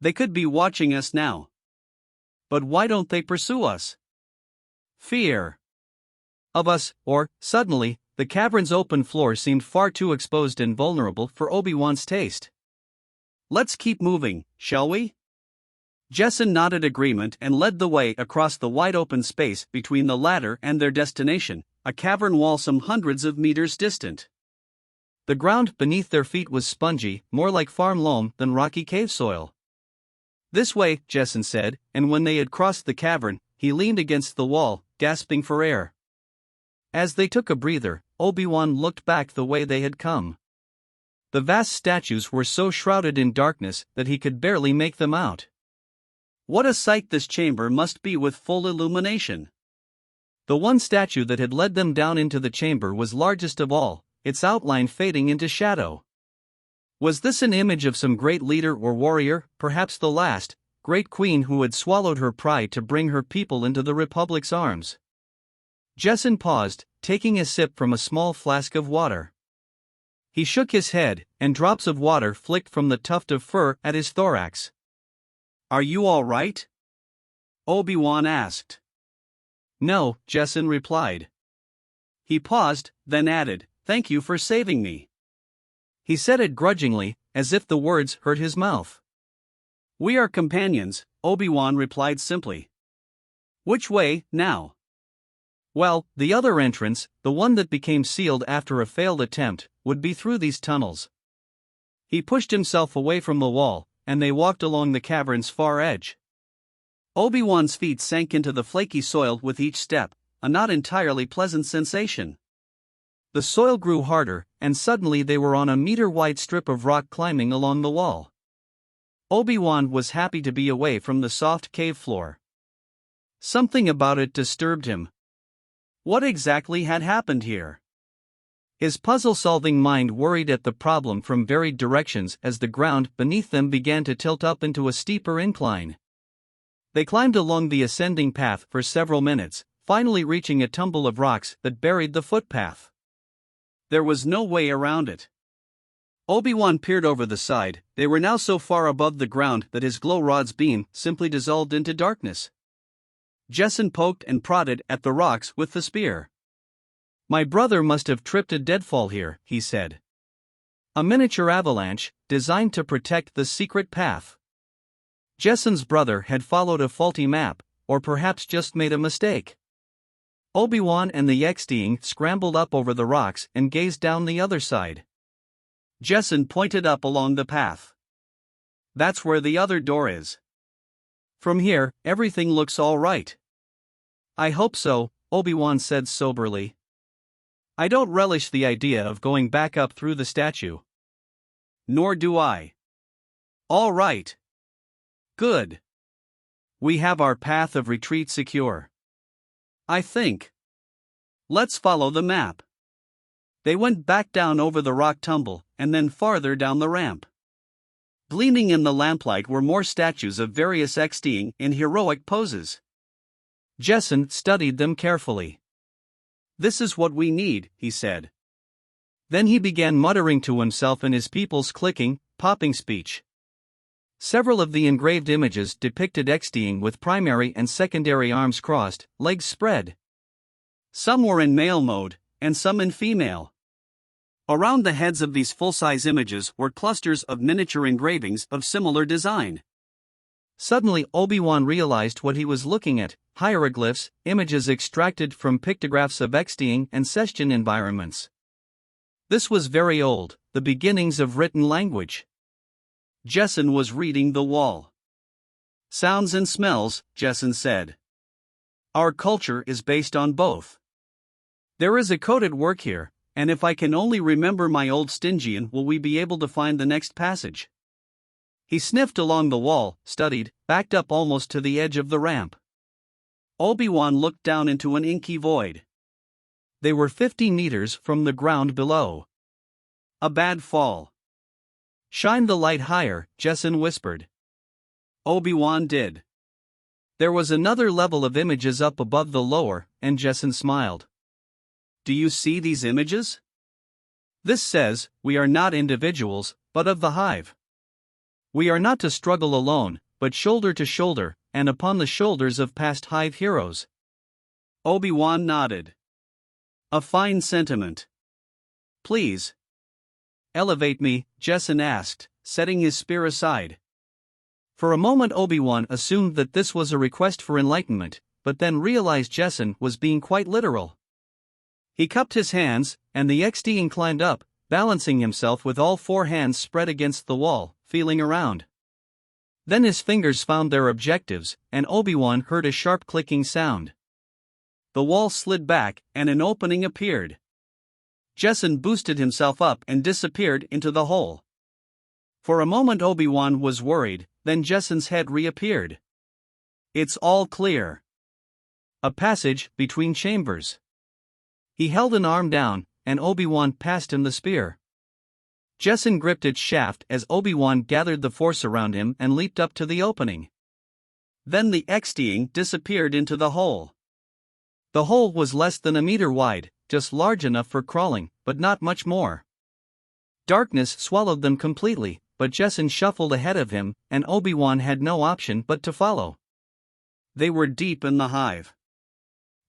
They could be watching us now. But why don't they pursue us? Fear of us, or, suddenly, the cavern's open floor seemed far too exposed and vulnerable for Obi-Wan's taste. Let's keep moving, shall we? Jacen nodded agreement and led the way across the wide open space between the ladder and their destination, a cavern wall some hundreds of meters distant. The ground beneath their feet was spongy, more like farm loam than rocky cave soil. This way, Jacen said, and when they had crossed the cavern, he leaned against the wall, gasping for air. As they took a breather, Obi-Wan looked back the way they had come. The vast statues were so shrouded in darkness that he could barely make them out. What a sight this chamber must be with full illumination! The one statue that had led them down into the chamber was largest of all, its outline fading into shadow. Was this an image of some great leader or warrior, perhaps the last, great queen who had swallowed her pride to bring her people into the Republic's arms? Jacen paused, taking a sip from a small flask of water. He shook his head, and drops of water flicked from the tuft of fur at his thorax. Are you all right? Obi-Wan asked. No, Jacen replied. He paused, then added, Thank you for saving me. He said it grudgingly, as if the words hurt his mouth. We are companions, Obi-Wan replied simply. Which way, now? Well, the other entrance, the one that became sealed after a failed attempt, would be through these tunnels. He pushed himself away from the wall, and they walked along the cavern's far edge. Obi-Wan's feet sank into the flaky soil with each step, a not entirely pleasant sensation. The soil grew harder, and suddenly they were on a meter-wide strip of rock climbing along the wall. Obi-Wan was happy to be away from the soft cave floor. Something about it disturbed him. What exactly had happened here? His puzzle-solving mind worried at the problem from varied directions as the ground beneath them began to tilt up into a steeper incline. They climbed along the ascending path for several minutes, finally reaching a tumble of rocks that buried the footpath. There was no way around it. Obi-Wan peered over the side. They were now so far above the ground that his glow rod's beam simply dissolved into darkness. Jacen poked and prodded at the rocks with the spear. My brother must have tripped a deadfall here, he said. A miniature avalanche, designed to protect the secret path. Jacen's brother had followed a faulty map, or perhaps just made a mistake. Obi-Wan and the Yexting scrambled up over the rocks and gazed down the other side. Jacen pointed up along the path. That's where the other door is. From here, everything looks all right. I hope so, Obi-Wan said soberly. I don't relish the idea of going back up through the statue. Nor do I. All right. Good. We have our path of retreat secure. I think. Let's follow the map. They went back down over the rock tumble, and then farther down the ramp. Gleaming in the lamplight were more statues of various Yexting in heroic poses. Jacen studied them carefully. This is what we need, he said. Then he began muttering to himself in his people's clicking, popping speech. Several of the engraved images depicted Yexting with primary and secondary arms crossed, legs spread. Some were in male mode, and some in female. Around the heads of these full-size images were clusters of miniature engravings of similar design. Suddenly Obi-Wan realized what he was looking at: hieroglyphs, images extracted from pictographs of Yexting and Sestian environments. This was very old, the beginnings of written language. Jacen was reading the wall. Sounds and smells, Jacen said. Our culture is based on both. There is a coded work here, and if I can only remember my old Stygian, will we be able to find the next passage? He sniffed along the wall, studied, backed up almost to the edge of the ramp. Obi-Wan looked down into an inky void. They were 50 meters from the ground below. A bad fall. Shine the light higher, Jacen whispered. Obi-Wan did. There was another level of images up above the lower, and Jacen smiled. Do you see these images? This says, we are not individuals, but of the Hive. We are not to struggle alone, but shoulder to shoulder, and upon the shoulders of past Hive heroes. Obi-Wan nodded. A fine sentiment. Please. Elevate me, Jecen asked, setting his spear aside. For a moment Obi-Wan assumed that this was a request for enlightenment, but then realized Jecen was being quite literal. He cupped his hands, and the XD climbed up, balancing himself with all four hands spread against the wall, feeling around. Then his fingers found their objectives, and Obi-Wan heard a sharp clicking sound. The wall slid back, and an opening appeared. Jecen boosted himself up and disappeared into the hole. For a moment Obi-Wan was worried, then Jecen's head reappeared. It's all clear. A passage between chambers. He held an arm down, and Obi-Wan passed him the spear. Jecen gripped its shaft as Obi-Wan gathered the force around him and leaped up to the opening. Then the XDing disappeared into the hole. The hole was less than a meter wide, just large enough for crawling, but not much more. Darkness swallowed them completely, but Jecen shuffled ahead of him, and Obi-Wan had no option but to follow. They were deep in the Hive.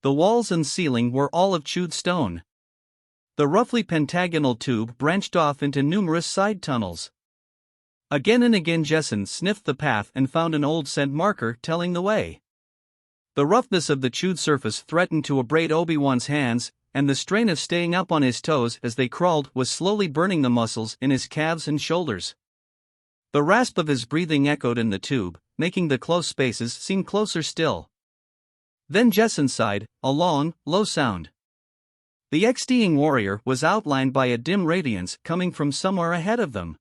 The walls and ceiling were all of chewed stone. The roughly pentagonal tube branched off into numerous side tunnels. Again and again Jecen sniffed the path and found an old scent marker telling the way. The roughness of the chewed surface threatened to abrade Obi-Wan's hands, and the strain of staying up on his toes as they crawled was slowly burning the muscles in his calves and shoulders. The rasp of his breathing echoed in the tube, making the close spaces seem closer still. Then Jecen sighed, a long, low sound. The XDing warrior was outlined by a dim radiance coming from somewhere ahead of them.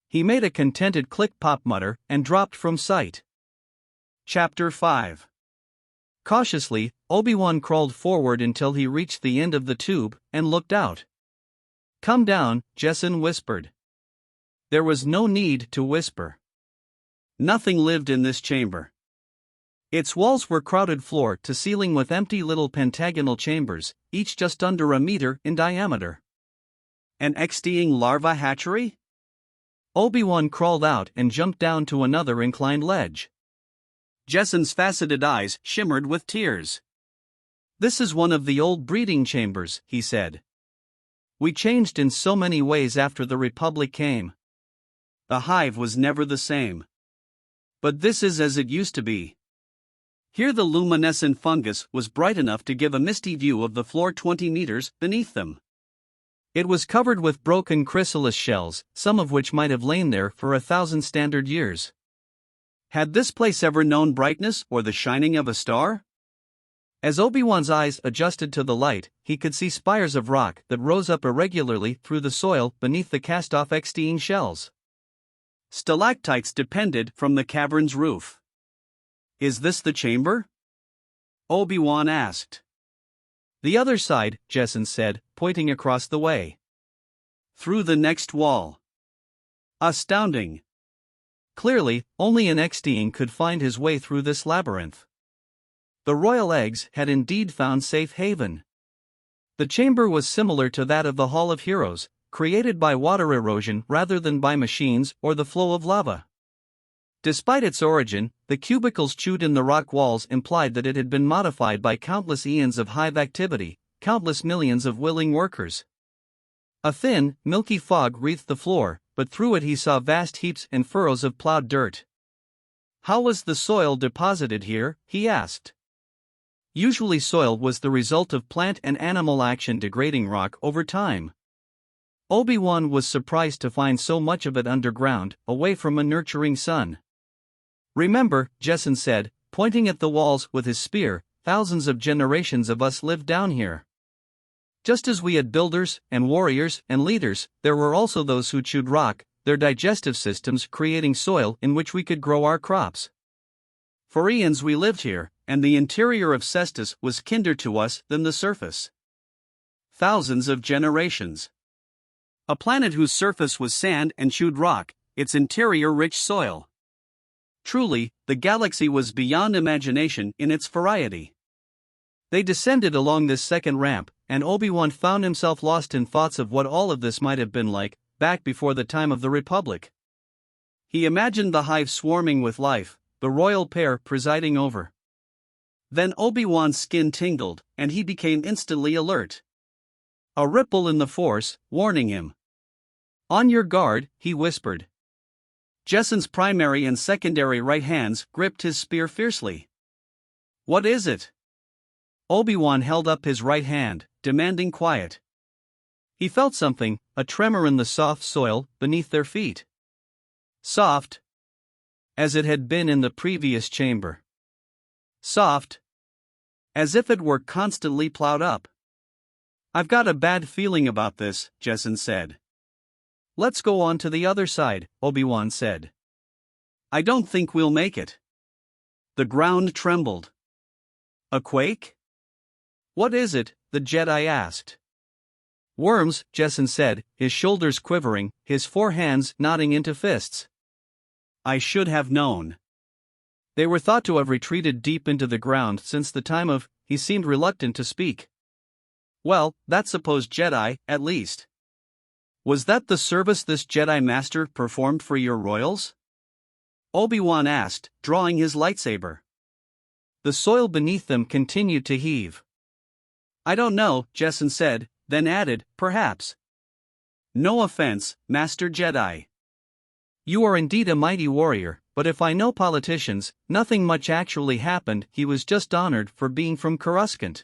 He made a contented click-pop mutter and dropped from sight. Chapter 5. Cautiously, Obi-Wan crawled forward until he reached the end of the tube and looked out. "Come down," Jecen whispered. There was no need to whisper. Nothing lived in this chamber. Its walls were crowded floor to ceiling with empty little pentagonal chambers, each just under a meter in diameter. An XDing larva hatchery? Obi-Wan crawled out and jumped down to another inclined ledge. Jecen's faceted eyes shimmered with tears. "This is one of the old breeding chambers," he said. "We changed in so many ways after the Republic came. The Hive was never the same. But this is as it used to be." Here the luminescent fungus was bright enough to give a misty view of the floor 20 meters beneath them. It was covered with broken chrysalis shells, some of which might have lain there for 1,000 standard years. Had this place ever known brightness or the shining of a star? As Obi-Wan's eyes adjusted to the light, he could see spires of rock that rose up irregularly through the soil beneath the cast-off XDing shells. Stalactites depended from the cavern's roof. "Is this the chamber?" Obi-Wan asked. "The other side," Jecen said, pointing across the way. "Through the next wall." Astounding. Clearly, only an XDing could find his way through this labyrinth. The royal eggs had indeed found safe haven. The chamber was similar to that of the Hall of Heroes, created by water erosion rather than by machines or the flow of lava. Despite its origin, the cubicles chewed in the rock walls implied that it had been modified by countless eons of Hive activity, countless millions of willing workers. A thin, milky fog wreathed the floor, but through it he saw vast heaps and furrows of plowed dirt. "How was the soil deposited here?" he asked. Usually soil was the result of plant and animal action degrading rock over time. Obi-Wan was surprised to find so much of it underground, away from a nurturing sun. "Remember," Jecen said, pointing at the walls with his spear, "thousands of generations of us lived down here. Just as we had builders, and warriors, and leaders, there were also those who chewed rock, their digestive systems creating soil in which we could grow our crops. For eons we lived here, and the interior of Cestus was kinder to us than the surface. Thousands of generations. A planet whose surface was sand and chewed rock, its interior rich soil. Truly, the galaxy was beyond imagination in its variety." They descended along this second ramp, and Obi-Wan found himself lost in thoughts of what all of this might have been like, back before the time of the Republic. He imagined the Hive swarming with life, the royal pair presiding over. Then Obi-Wan's skin tingled, and he became instantly alert. A ripple in the Force, warning him. "On your guard," he whispered. Jessen's primary and secondary right hands gripped his spear fiercely. "What is it?" Obi-Wan held up his right hand, demanding quiet. He felt something, a tremor in the soft soil beneath their feet. Soft, as it had been in the previous chamber. Soft, as if it were constantly plowed up. "I've got a bad feeling about this," Jessen said. "Let's go on to the other side," Obi-Wan said. "I don't think we'll make it." The ground trembled. "A quake?" "What is it?" the Jedi asked. "Worms," Jessen said, his shoulders quivering, his four hands knotting into fists. "I should have known." They were thought to have retreated deep into the ground since the time of. He seemed reluctant to speak. "Well, that supposed Jedi, at least. Was that the service this Jedi Master performed for your royals?" Obi-Wan asked, drawing his lightsaber. The soil beneath them continued to heave. "I don't know," Jessen said, then added, "Perhaps." "No offense, Master Jedi. You are indeed a mighty warrior, but if I know politicians, nothing much actually happened. He was just honored for being from Coruscant."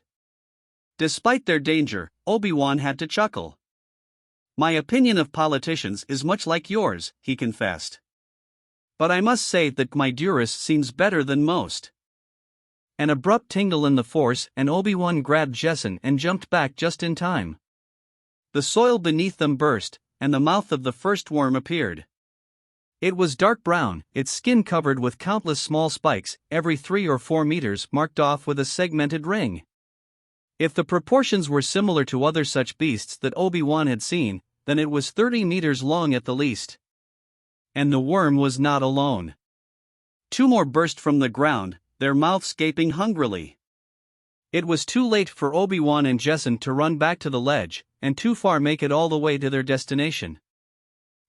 Despite their danger, Obi-Wan had to chuckle. "My opinion of politicians is much like yours," he confessed. "But I must say that my Duras seems better than most." An abrupt tingle in the Force, and Obi-Wan grabbed Jessen and jumped back just in time. The soil beneath them burst, and the mouth of the first worm appeared. It was dark brown, its skin covered with countless small spikes, every 3 or 4 meters marked off with a segmented ring. If the proportions were similar to other such beasts that Obi-Wan had seen, then it was 30 meters long at the least. And the worm was not alone. 2 more burst from the ground, their mouths gaping hungrily. It was too late for Obi-Wan and Jessen to run back to the ledge, and too far make it all the way to their destination.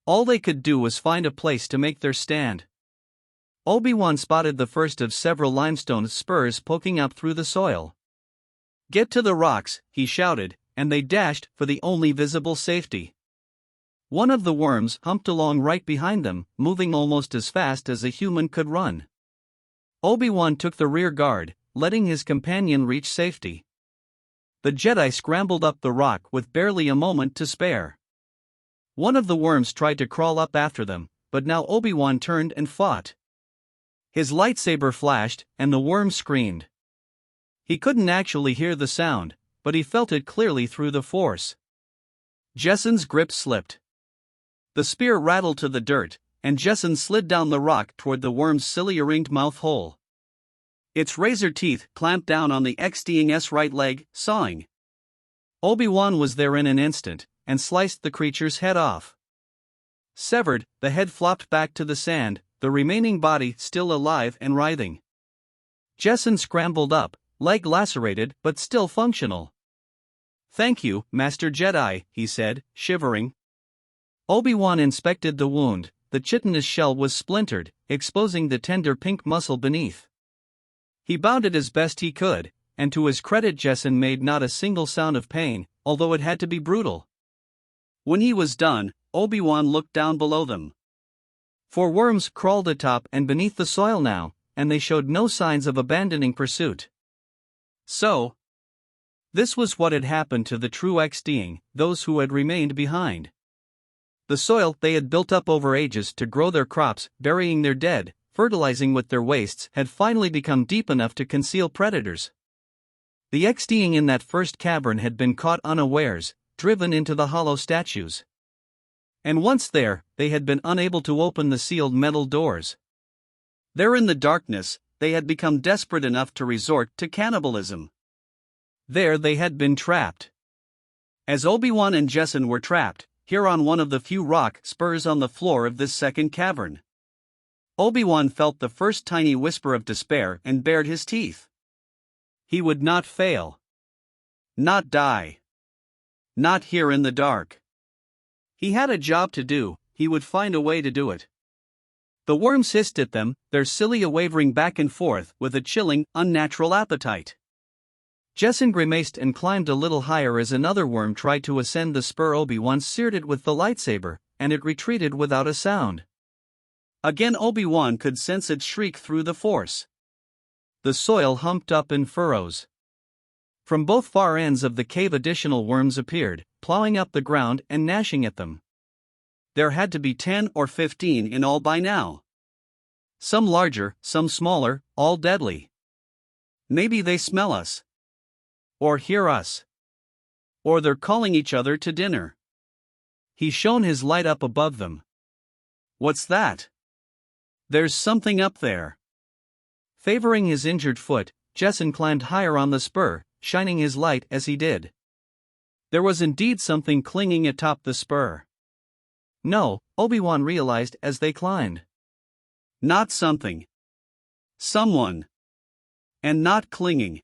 All they could do was find a place to make their stand. Obi-Wan spotted the first of several limestone spurs poking up through the soil. "Get to the rocks," he shouted, and they dashed for the only visible safety. One of the worms humped along right behind them, moving almost as fast as a human could run. Obi-Wan took the rear guard, letting his companion reach safety. The Jedi scrambled up the rock with barely a moment to spare. One of the worms tried to crawl up after them, but now Obi-Wan turned and fought. His lightsaber flashed, and the worm screamed. He couldn't actually hear the sound, but he felt it clearly through the Force. Jessen's grip slipped. The spear rattled to the dirt, and Jessen slid down the rock toward the worm's cilia-ringed mouth hole. Its razor teeth clamped down on the XDing's right leg, sawing. Obi-Wan was there in an instant, and sliced the creature's head off. Severed, the head flopped back to the sand, the remaining body still alive and writhing. Jessen scrambled up, leg lacerated but still functional. "Thank you, Master Jedi," he said, shivering. Obi-Wan inspected the wound. The chitinous shell was splintered, exposing the tender pink muscle beneath. He bound it as best he could, and to his credit Jessen made not a single sound of pain, although it had to be brutal. When he was done, Obi-Wan looked down below them. 4 worms crawled atop and beneath the soil now, and they showed no signs of abandoning pursuit. So, this was what had happened to the true XDing, those who had remained behind. The soil they had built up over ages to grow their crops, burying their dead, fertilizing with their wastes, had finally become deep enough to conceal predators. The XDing in that first cavern had been caught unawares, driven into the hollow statues. And once there, they had been unable to open the sealed metal doors. There in the darkness, they had become desperate enough to resort to cannibalism. There they had been trapped. As Obi-Wan and Jessen were trapped, here on one of the few rock spurs on the floor of this second cavern. Obi-Wan felt the first tiny whisper of despair and bared his teeth. He would not fail. Not die. Not here in the dark. He had a job to do, he would find a way to do it. The worms hissed at them, their cilia wavering back and forth with a chilling, unnatural appetite. Jecen grimaced and climbed a little higher as another worm tried to ascend the spur. Obi-Wan seared it with the lightsaber, and it retreated without a sound. Again Obi-Wan could sense it shriek through the Force. The soil humped up in furrows. From both far ends of the cave additional worms appeared, plowing up the ground and gnashing at them. There had to be 10 or 15 in all by now. Some larger, some smaller, all deadly. Maybe they smell us. Or hear us. Or they're calling each other to dinner. He shone his light up above them. What's that? There's something up there. Favoring his injured foot, Jecen climbed higher on the spur, shining his light as he did. There was indeed something clinging atop the spur. No, Obi-Wan realized as they climbed. Not something. Someone. And not clinging.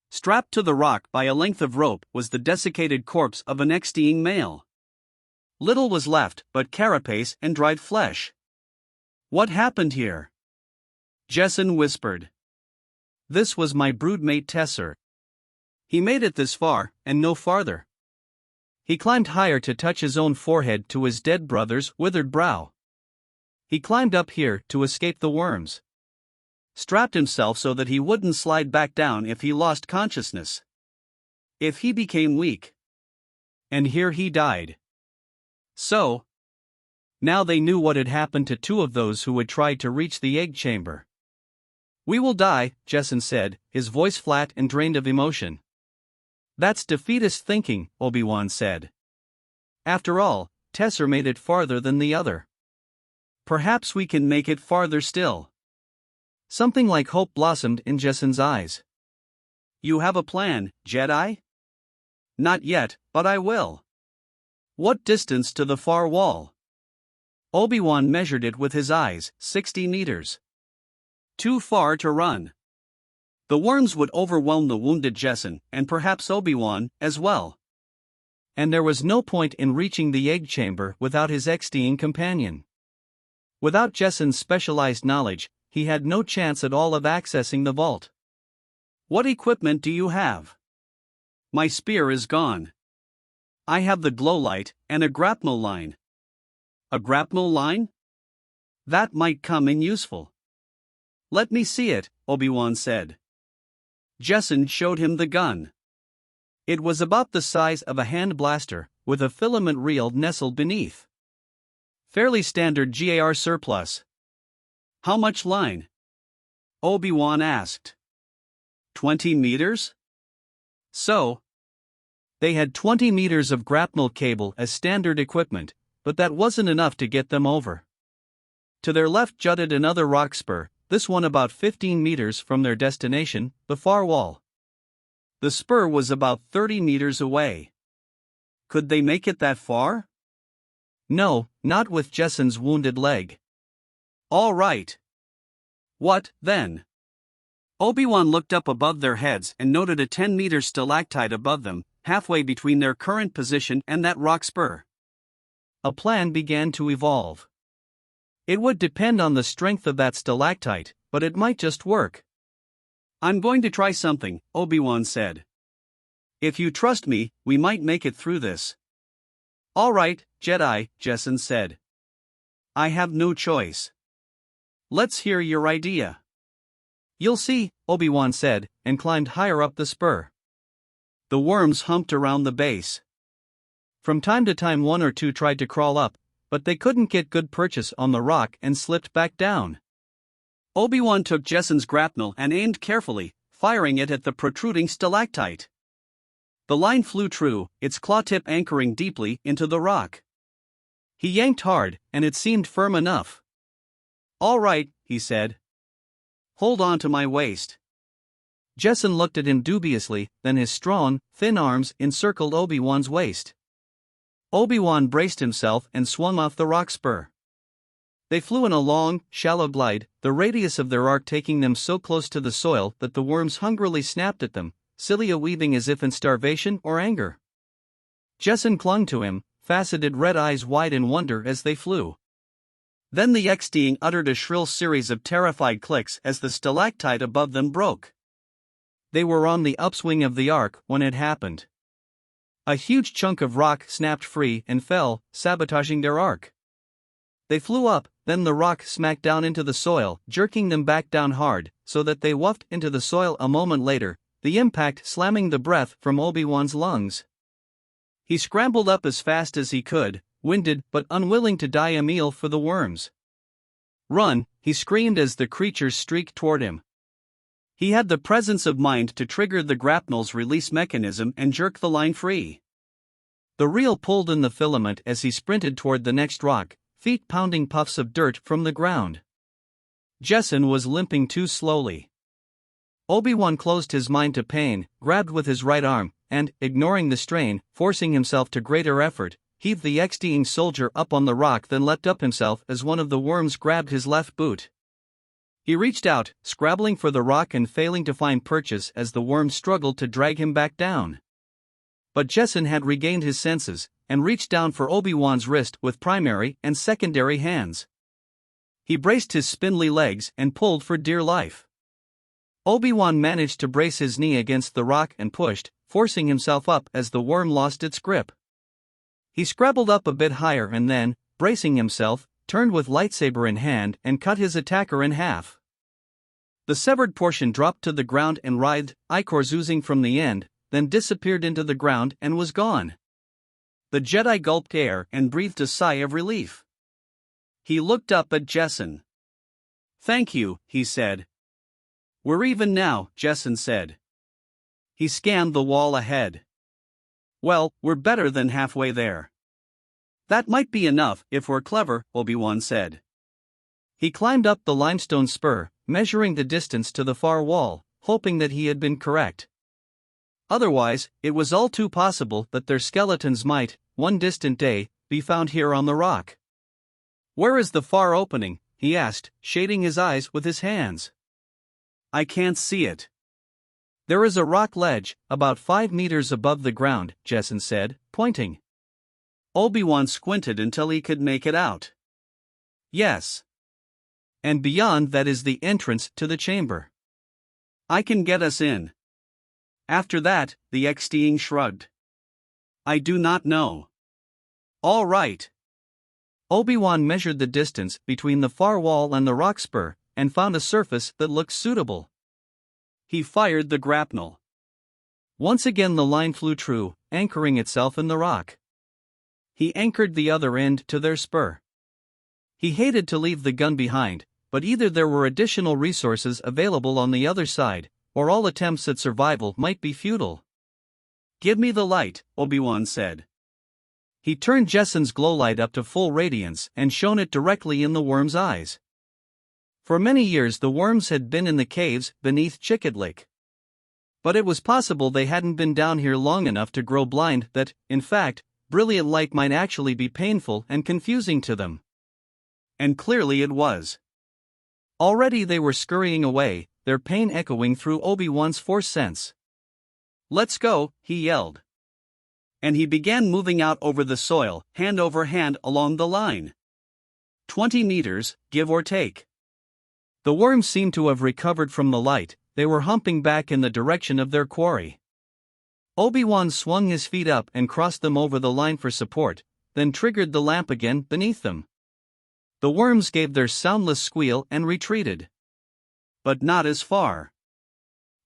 Strapped to the rock by a length of rope was the desiccated corpse of an extiing male. Little was left but carapace and dried flesh. What happened here? Jecen whispered. This was my broodmate Tesser. He made it this far, and no farther. He climbed higher to touch his own forehead to his dead brother's withered brow. He climbed up here to escape the worms. Strapped himself so that he wouldn't slide back down if he lost consciousness. If he became weak. And here he died. So. Now they knew what had happened to 2 of those who had tried to reach the egg chamber. We will die, Jecen said, his voice flat and drained of emotion. That's defeatist thinking, Obi-Wan said. After all, Tesser made it farther than the other. Perhaps we can make it farther still. Something like hope blossomed in Jecen's eyes. You have a plan, Jedi? Not yet, but I will. What distance to the far wall? Obi-Wan measured it with his eyes, 60 meters. Too far to run. The worms would overwhelm the wounded Jecen, and perhaps Obi-Wan, as well. And there was no point in reaching the egg chamber without his extiing companion. Without Jecen's specialized knowledge, he had no chance at all of accessing the vault. What equipment do you have? My spear is gone. I have the glow light, and a grapnel line. A grapnel line? That might come in useful. Let me see it, Obi-Wan said. Jecen showed him the gun. It was about the size of a hand blaster, with a filament reel nestled beneath. Fairly standard GAR surplus. How much line? Obi-Wan asked. 20 meters? So. They had 20 meters of grapnel cable as standard equipment, but that wasn't enough to get them over. To their left jutted another rock spur, this one about 15 meters from their destination, the far wall. The spur was about 30 meters away. Could they make it that far? No, not with Jecen's wounded leg. All right. What, then? Obi-Wan looked up above their heads and noted a 10-meter stalactite above them, halfway between their current position and that rock spur. A plan began to evolve. It would depend on the strength of that stalactite, but it might just work. I'm going to try something, Obi-Wan said. If you trust me, we might make it through this. All right, Jedi, Jecen said. I have no choice. Let's hear your idea. You'll see, Obi-Wan said, and climbed higher up the spur. The worms humped around the base. From time to time 1 or 2 tried to crawl up, but they couldn't get good purchase on the rock and slipped back down. Obi-Wan took Jecen's grapnel and aimed carefully, firing it at the protruding stalactite. The line flew true, its claw tip anchoring deeply into the rock. He yanked hard, and it seemed firm enough. All right, he said. Hold on to my waist. Jecen looked at him dubiously, then his strong, thin arms encircled Obi-Wan's waist. Obi-Wan braced himself and swung off the rock spur. They flew in a long, shallow glide, the radius of their arc taking them so close to the soil that the worms hungrily snapped at them, cilia weaving as if in starvation or anger. Jessen clung to him, faceted red eyes wide in wonder as they flew. Then the X-Being uttered a shrill series of terrified clicks as the stalactite above them broke. They were on the upswing of the arc when it happened. A huge chunk of rock snapped free and fell, sabotaging their arc. They flew up, then the rock smacked down into the soil, jerking them back down hard, so that they whoofed into the soil a moment later, the impact slamming the breath from Obi-Wan's lungs. He scrambled up as fast as he could, winded but unwilling to die a meal for the worms. "Run!" he screamed as the creatures streaked toward him. He had the presence of mind to trigger the grapnel's release mechanism and jerk the line free. The reel pulled in the filament as he sprinted toward the next rock, feet pounding puffs of dirt from the ground. Jessen was limping too slowly. Obi-Wan closed his mind to pain, grabbed with his right arm, and, ignoring the strain, forcing himself to greater effort, heaved the X-Being soldier up on the rock, then leapt up himself as one of the worms grabbed his left boot. He reached out, scrabbling for the rock and failing to find purchase as the worm struggled to drag him back down. But Jessen had regained his senses, and reached down for Obi-Wan's wrist with primary and secondary hands. He braced his spindly legs and pulled for dear life. Obi-Wan managed to brace his knee against the rock and pushed, forcing himself up as the worm lost its grip. He scrabbled up a bit higher and then, bracing himself, turned with lightsaber in hand and cut his attacker in half. The severed portion dropped to the ground and writhed, ichors oozing from the end, then disappeared into the ground and was gone. The Jedi gulped air and breathed a sigh of relief. He looked up at Jessen. "Thank you," he said. "We're even now," Jessen said. He scanned the wall ahead. "Well, we're better than halfway there." "That might be enough if we're clever," Obi-Wan said. He climbed up the limestone spur, measuring the distance to the far wall, hoping that he had been correct. Otherwise, it was all too possible that their skeletons might, one distant day, be found here on the rock. "Where is the far opening?" he asked, shading his eyes with his hands. "I can't see it." "There is a rock ledge, about 5 meters above the ground," Jessen said, pointing. Obi-Wan squinted until he could make it out. "Yes. And beyond that is the entrance to the chamber. I can get us in." After that, the X-Being shrugged. "I do not know." "All right." Obi-Wan measured the distance between the far wall and the rock spur, and found a surface that looked suitable. He fired the grapnel. Once again the line flew true, anchoring itself in the rock. He anchored the other end to their spur. He hated to leave the gun behind, but either there were additional resources available on the other side, or all attempts at survival might be futile. "Give me the light," Obi-Wan said. He turned Jessen's glow light up to full radiance and shone it directly in the worm's eyes. For many years the worms had been in the caves beneath Chicotlick. But it was possible they hadn't been down here long enough to grow blind that, in fact, brilliant light might actually be painful and confusing to them. And clearly it was. Already they were scurrying away, their pain echoing through Obi-Wan's force sense. "Let's go," he yelled. And he began moving out over the soil, hand over hand along the line. 20 meters, give or take. The worms seemed to have recovered from the light, they were humping back in the direction of their quarry. Obi-Wan swung his feet up and crossed them over the line for support, then triggered the lamp again beneath them. The worms gave their soundless squeal and retreated. But not as far.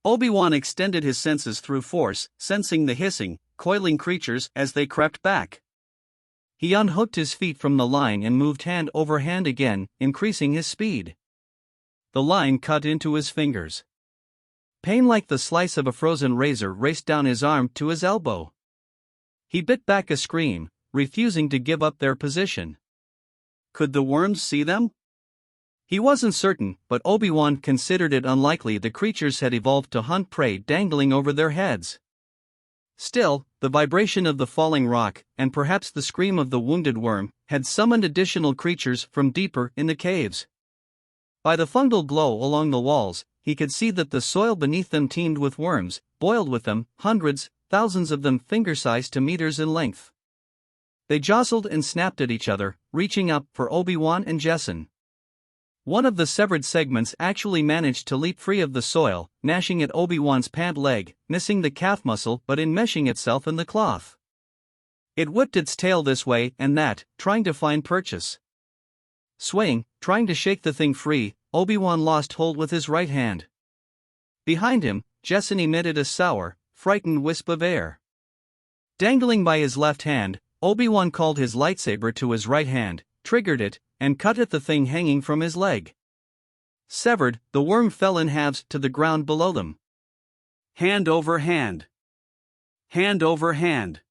Obi-Wan extended his senses through force, sensing the hissing, coiling creatures as they crept back. He unhooked his feet from the line and moved hand over hand again, increasing his speed. The line cut into his fingers. Pain like the slice of a frozen razor raced down his arm to his elbow. He bit back a scream, refusing to give up their position. Could the worms see them? He wasn't certain, but Obi-Wan considered it unlikely the creatures had evolved to hunt prey dangling over their heads. Still, the vibration of the falling rock, and perhaps the scream of the wounded worm, had summoned additional creatures from deeper in the caves. By the fungal glow along the walls, he could see that the soil beneath them teemed with worms, boiled with them, hundreds, thousands of them finger-sized to meters in length. They jostled and snapped at each other, reaching up for Obi-Wan and Jacen. One of the severed segments actually managed to leap free of the soil, gnashing at Obi-Wan's pant leg, missing the calf muscle but enmeshing itself in the cloth. It whipped its tail this way and that, trying to find purchase. Swaying, trying to shake the thing free, Obi-Wan lost hold with his right hand. Behind him, Jacen emitted a sour, frightened wisp of air. Dangling by his left hand, Obi-Wan called his lightsaber to his right hand, triggered it, and cut at the thing hanging from his leg. Severed, the worm fell in halves to the ground below them. Hand over hand. Hand over hand.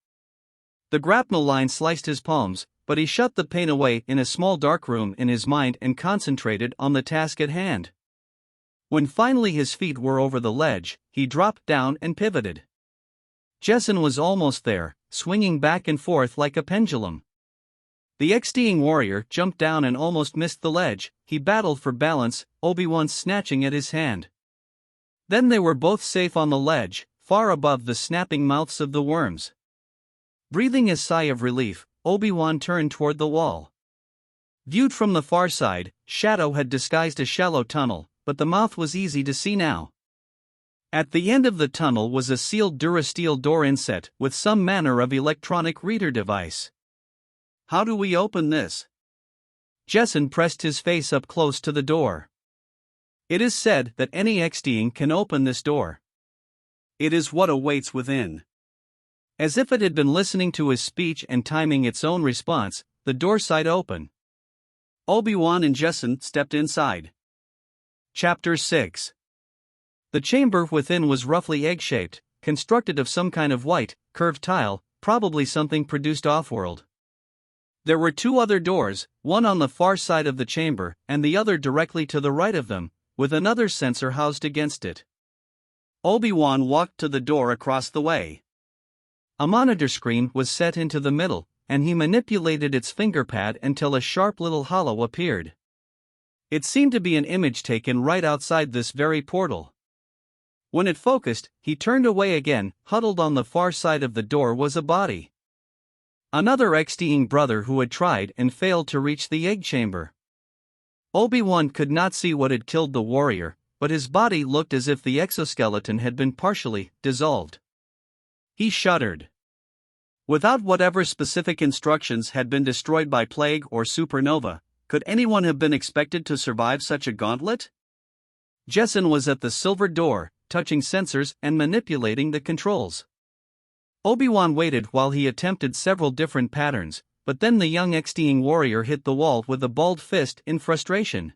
The grapnel line sliced his palms, but he shut the pain away in a small dark room in his mind and concentrated on the task at hand. When finally his feet were over the ledge, he dropped down and pivoted. Jacen was almost there, swinging back and forth like a pendulum. The XDing warrior jumped down and almost missed the ledge. He battled for balance, Obi-Wan snatching at his hand. Then they were both safe on the ledge, far above the snapping mouths of the worms. Breathing a sigh of relief, Obi-Wan turned toward the wall. Viewed from the far side, shadow had disguised a shallow tunnel, but the mouth was easy to see now. At the end of the tunnel was a sealed durasteel door inset with some manner of electronic reader device. How do we open this? Jacen pressed his face up close to the door. It is said that any XDing can open this door. It is what awaits within. As if it had been listening to his speech and timing its own response, the door sighed open. Obi-Wan and Jacen stepped inside. Chapter 6. The chamber within was roughly egg-shaped, constructed of some kind of white, curved tile, probably something produced off-world. There were two other doors, one on the far side of the chamber, and the other directly to the right of them, with another sensor housed against it. Obi-Wan walked to the door across the way. A monitor screen was set into the middle, and he manipulated its fingerpad until a sharp little hollow appeared. It seemed to be an image taken right outside this very portal. When it focused, he turned away again. Huddled on the far side of the door was a body. Another XDing brother who had tried and failed to reach the egg chamber. Obi-Wan could not see what had killed the warrior, but his body looked as if the exoskeleton had been partially dissolved. He shuddered. Without whatever specific instructions had been destroyed by plague or supernova, could anyone have been expected to survive such a gauntlet? Jacen was at the silver door, touching sensors and manipulating the controls. Obi-Wan waited while he attempted several different patterns, but then the young XDing warrior hit the wall with a balled fist in frustration.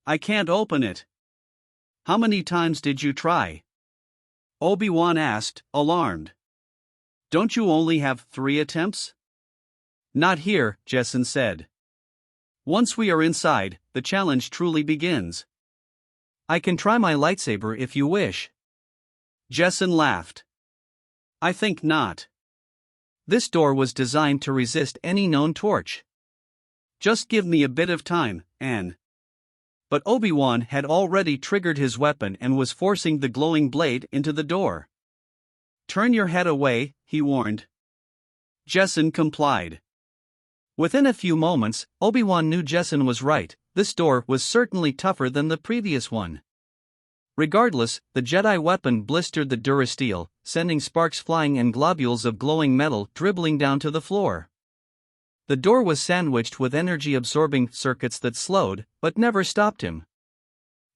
I can't open it. How many times did you try? Obi-Wan asked, alarmed. Don't you only have 3 attempts? Not here, Jacen said. Once we are inside, the challenge truly begins. I can try my lightsaber if you wish. Jacen laughed. I think not. This door was designed to resist any known torch. Just give me a bit of time, Anne. But Obi-Wan had already triggered his weapon and was forcing the glowing blade into the door. Turn your head away, he warned. Jacen complied. Within a few moments, Obi-Wan knew Jacen was right. This door was certainly tougher than the previous one. Regardless, the Jedi weapon blistered the durasteel, sending sparks flying and globules of glowing metal dribbling down to the floor. The door was sandwiched with energy-absorbing circuits that slowed, but never stopped him.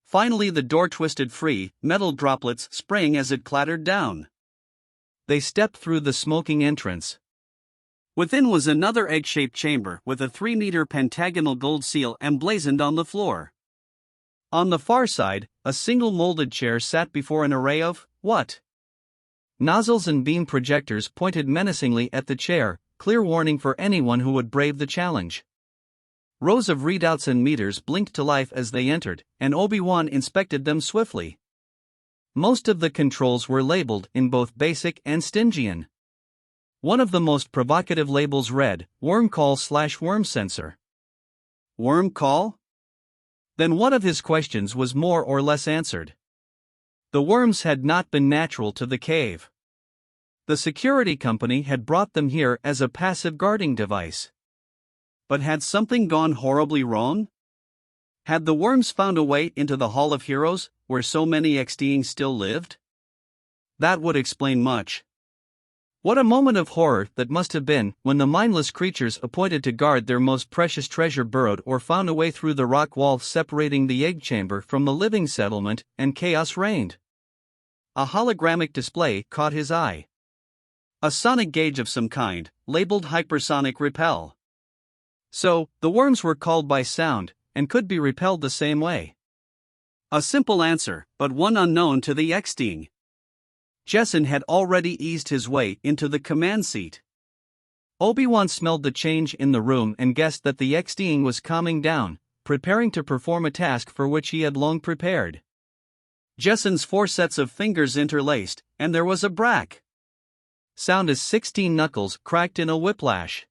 Finally the door twisted free, metal droplets spraying as it clattered down. They stepped through the smoking entrance. Within was another egg-shaped chamber with a 3-meter pentagonal gold seal emblazoned on the floor. On the far side, a single molded chair sat before an array of, what? Nozzles and beam projectors pointed menacingly at the chair, clear warning for anyone who would brave the challenge. Rows of readouts and meters blinked to life as they entered, and Obi-Wan inspected them swiftly. Most of the controls were labeled in both Basic and Stygian. One of the most provocative labels read, Worm Call/Worm Sensor. Worm Call? Then one of his questions was more or less answered. The worms had not been natural to the cave. The security company had brought them here as a passive guarding device. But had something gone horribly wrong? Had the worms found a way into the Hall of Heroes, where so many XDing still lived? That would explain much. What a moment of horror that must have been when the mindless creatures appointed to guard their most precious treasure burrowed or found a way through the rock wall separating the egg chamber from the living settlement, and chaos reigned. A hologramic display caught his eye. A sonic gauge of some kind, labeled hypersonic repel. So, the worms were called by sound, and could be repelled the same way. A simple answer, but one unknown to the XDing. Jessen had already eased his way into the command seat. Obi-Wan smelled the change in the room and guessed that the XDing was calming down, preparing to perform a task for which he had long prepared. Jessen's 4 sets of fingers interlaced, and there was a brack. Sound as 16 knuckles cracked in a whiplash.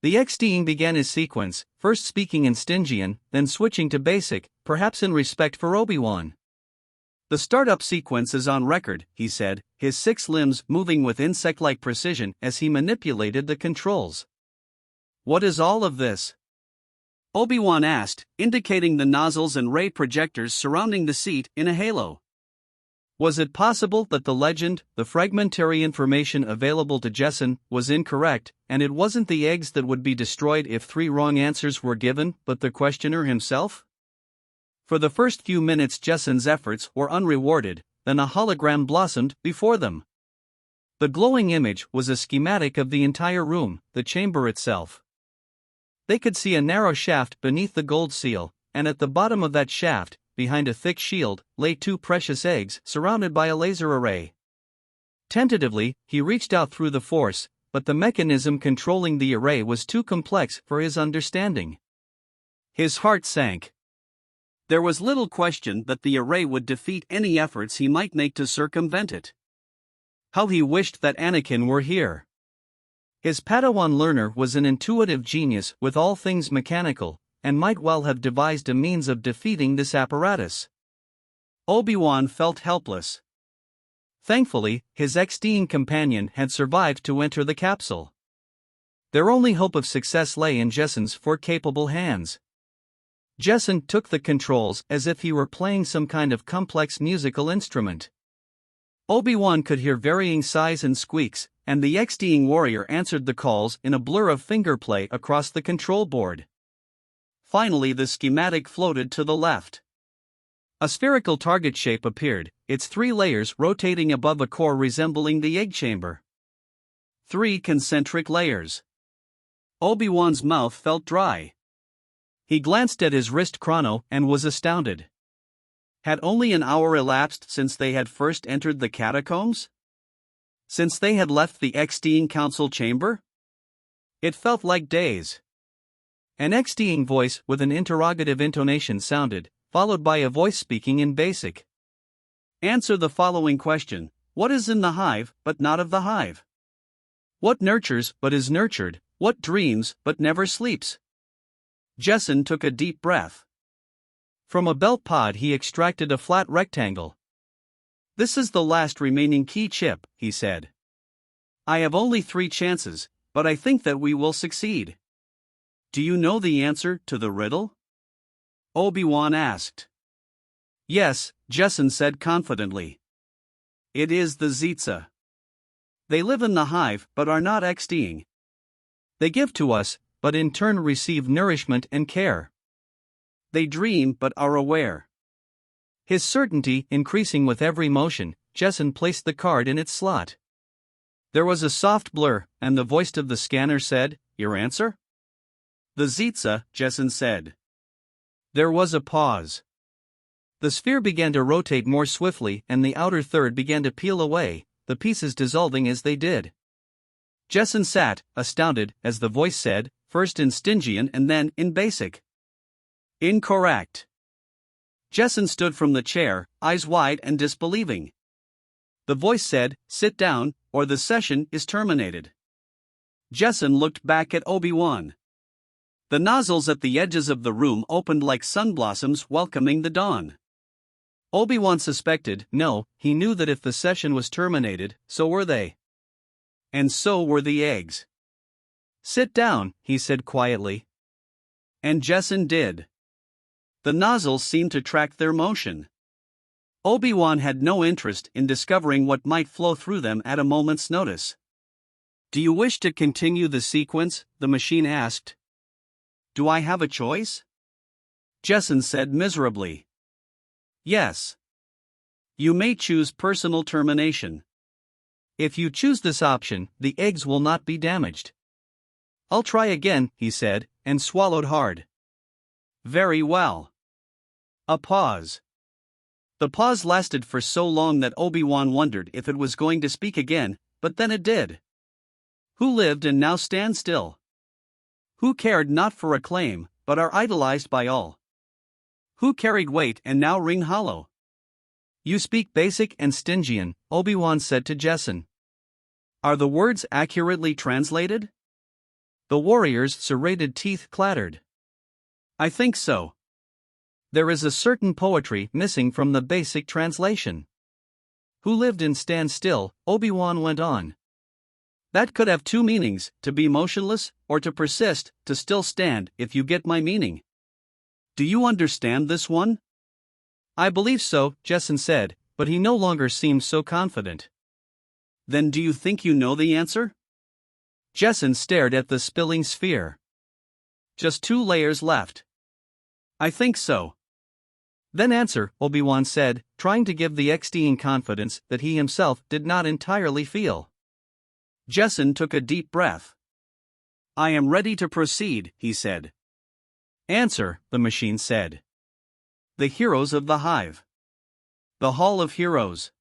The XDing began his sequence, first speaking in Stygian, then switching to basic, perhaps in respect for Obi-Wan. The startup sequence is on record, he said, his 6 limbs moving with insect-like precision as he manipulated the controls. What is all of this? Obi-Wan asked, indicating the nozzles and ray projectors surrounding the seat in a halo. Was it possible that the legend, the fragmentary information available to Jessen, was incorrect, and it wasn't the eggs that would be destroyed if 3 wrong answers were given, but the questioner himself? For the first few minutes Jessen's efforts were unrewarded, then a hologram blossomed before them. The glowing image was a schematic of the entire room, the chamber itself. They could see a narrow shaft beneath the gold seal, and at the bottom of that shaft, behind a thick shield, lay 2 precious eggs surrounded by a laser array. Tentatively, he reached out through the force, but the mechanism controlling the array was too complex for his understanding. His heart sank. There was little question that the array would defeat any efforts he might make to circumvent it. How he wished that Anakin were here. His Padawan learner was an intuitive genius with all things mechanical, and might well have devised a means of defeating this apparatus. Obi-Wan felt helpless. Thankfully, his XDing companion had survived to enter the capsule. Their only hope of success lay in Jessen's 4 capable hands. Jessen took the controls as if he were playing some kind of complex musical instrument. Obi-Wan could hear varying sighs and squeaks, and the XDing warrior answered the calls in a blur of fingerplay across the control board. Finally, the schematic floated to the left. A spherical target shape appeared, its 3 layers rotating above a core resembling the egg chamber. 3 concentric layers. Obi-Wan's mouth felt dry. He glanced at his wrist chrono and was astounded. Had only an hour elapsed since they had first entered the catacombs? Since they had left the XDing Council chamber? It felt like days. An XDing voice with an interrogative intonation sounded, followed by a voice speaking in basic. Answer the following question: what is in the hive but not of the hive? What nurtures but is nurtured? What dreams but never sleeps? Jessen took a deep breath. From a belt pod he extracted a flat rectangle. This is the last remaining key chip, he said. I have only 3 chances, but I think that we will succeed. Do you know the answer to the riddle? Obi-Wan asked. Yes, Jessen said confidently. It is the Zetsa. They live in the hive but are not XDing. They give to us, but in turn receive nourishment and care. They dream but are aware. His certainty increasing with every motion, Jessen placed the card in its slot. There was a soft blur, and the voice of the scanner said, "Your answer?" The Zetsa, Jessen said. There was a pause. The sphere began to rotate more swiftly and the outer third began to peel away, the pieces dissolving as they did. Jessen sat, astounded, as the voice said, first in Stygian and then in basic. Incorrect. Jessen stood from the chair, eyes wide and disbelieving. The voice said, "Sit down, or the session is terminated." Jessen looked back at Obi-Wan. The nozzles at the edges of the room opened like sunblossoms welcoming the dawn. Obi-Wan suspected, no, he knew that if the session was terminated, so were they. And so were the eggs. "Sit down," he said quietly. And Jessen did. The nozzles seemed to track their motion. Obi-Wan had no interest in discovering what might flow through them at a moment's notice. "Do you wish to continue the sequence?" the machine asked. "Do I have a choice?" Jessen said miserably. "Yes. You may choose personal termination. If you choose this option, the eggs will not be damaged." "I'll try again," he said, and swallowed hard. "Very well." A pause. The pause lasted for so long that Obi-Wan wondered if it was going to speak again, but then it did. Who lived and now stand still? Who cared not for acclaim, but are idolized by all? Who carried weight and now ring hollow? "You speak basic and Stygian," Obi-Wan said to Jessen. "Are the words accurately translated?" The warrior's serrated teeth clattered. "I think so. There is a certain poetry missing from the basic translation." "Who lived and stand still," Obi-Wan went on. "That could have two meanings, to be motionless, or to persist, to still stand, if you get my meaning. Do you understand this one?" "I believe so," Jessen said, but he no longer seemed so confident. "Then do you think you know the answer?" Jessen stared at the spilling sphere. "Just 2 layers left." "I think so." "Then answer," Obi-Wan said, trying to give the XDing confidence that he himself did not entirely feel. Jessen took a deep breath. "I am ready to proceed," he said. "Answer," the machine said. "The heroes of the Hive." "The Hall of Heroes."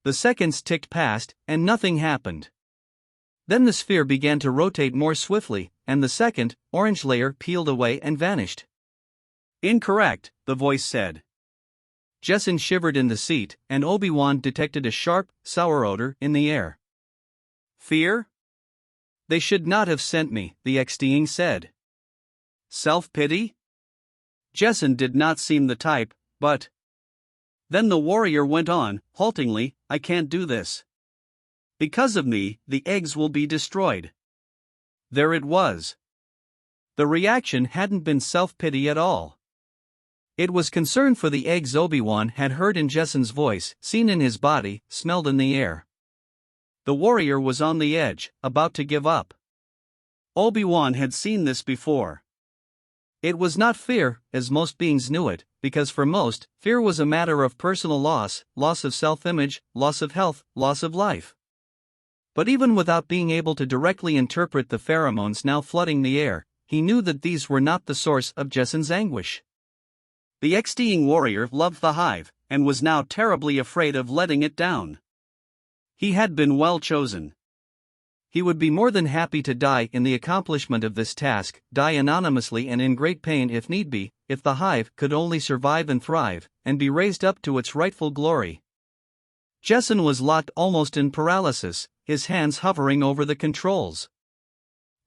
The seconds ticked past, and nothing happened. Then the sphere began to rotate more swiftly, and the second, orange layer peeled away and vanished. "Incorrect," the voice said. Jessen shivered in the seat, and Obi-Wan detected a sharp, sour odor in the air. "Fear? They should not have sent me," the XDing said. "Self-pity?" Jessen did not seem the type, but... Then the warrior went on, haltingly, "I can't do this. Because of me, the eggs will be destroyed." There it was. The reaction hadn't been self-pity at all. It was concern for the eggs Obi-Wan had heard in Jessen's voice, seen in his body, smelled in the air. The warrior was on the edge, about to give up. Obi-Wan had seen this before. It was not fear, as most beings knew it, because for most, fear was a matter of personal loss, loss of self-image, loss of health, loss of life. But even without being able to directly interpret the pheromones now flooding the air, he knew that these were not the source of Jessen's anguish. The XDing warrior loved the Hive, and was now terribly afraid of letting it down. He had been well chosen. He would be more than happy to die in the accomplishment of this task, die anonymously and in great pain if need be, if the Hive could only survive and thrive, and be raised up to its rightful glory. Jessen was locked almost in paralysis, his hands hovering over the controls.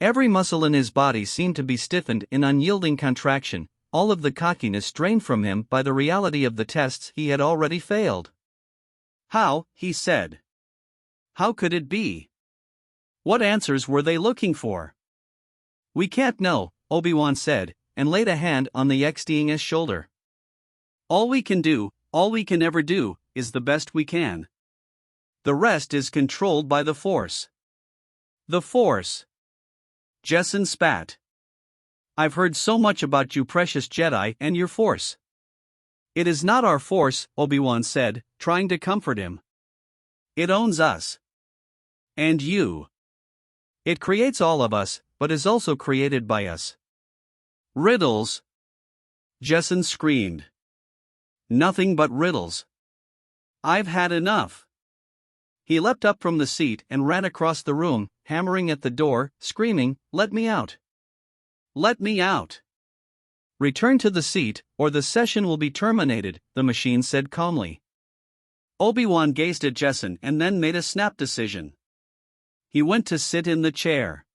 Every muscle in his body seemed to be stiffened in unyielding contraction, all of the cockiness drained from him by the reality of the tests he had already failed. "How?" he said. "How could it be? What answers were they looking for?" "We can't know," Obi-Wan said, and laid a hand on the XDing's shoulder. "All we can do, all we can ever do, is the best we can. The rest is controlled by the Force." "The Force?" Jessen spat. "I've heard so much about you precious Jedi and your Force." "It is not our Force," Obi-Wan said, trying to comfort him. "It owns us. And you. It creates all of us, but is also created by us." "Riddles!" Jessen screamed. "Nothing but riddles. I've had enough." He leapt up from the seat and ran across the room, hammering at the door, screaming, "Let me out! Let me out!" "Return to the seat, or the session will be terminated," the machine said calmly. Obi-Wan gazed at Jessen and then made a snap decision. He went to sit in the chair.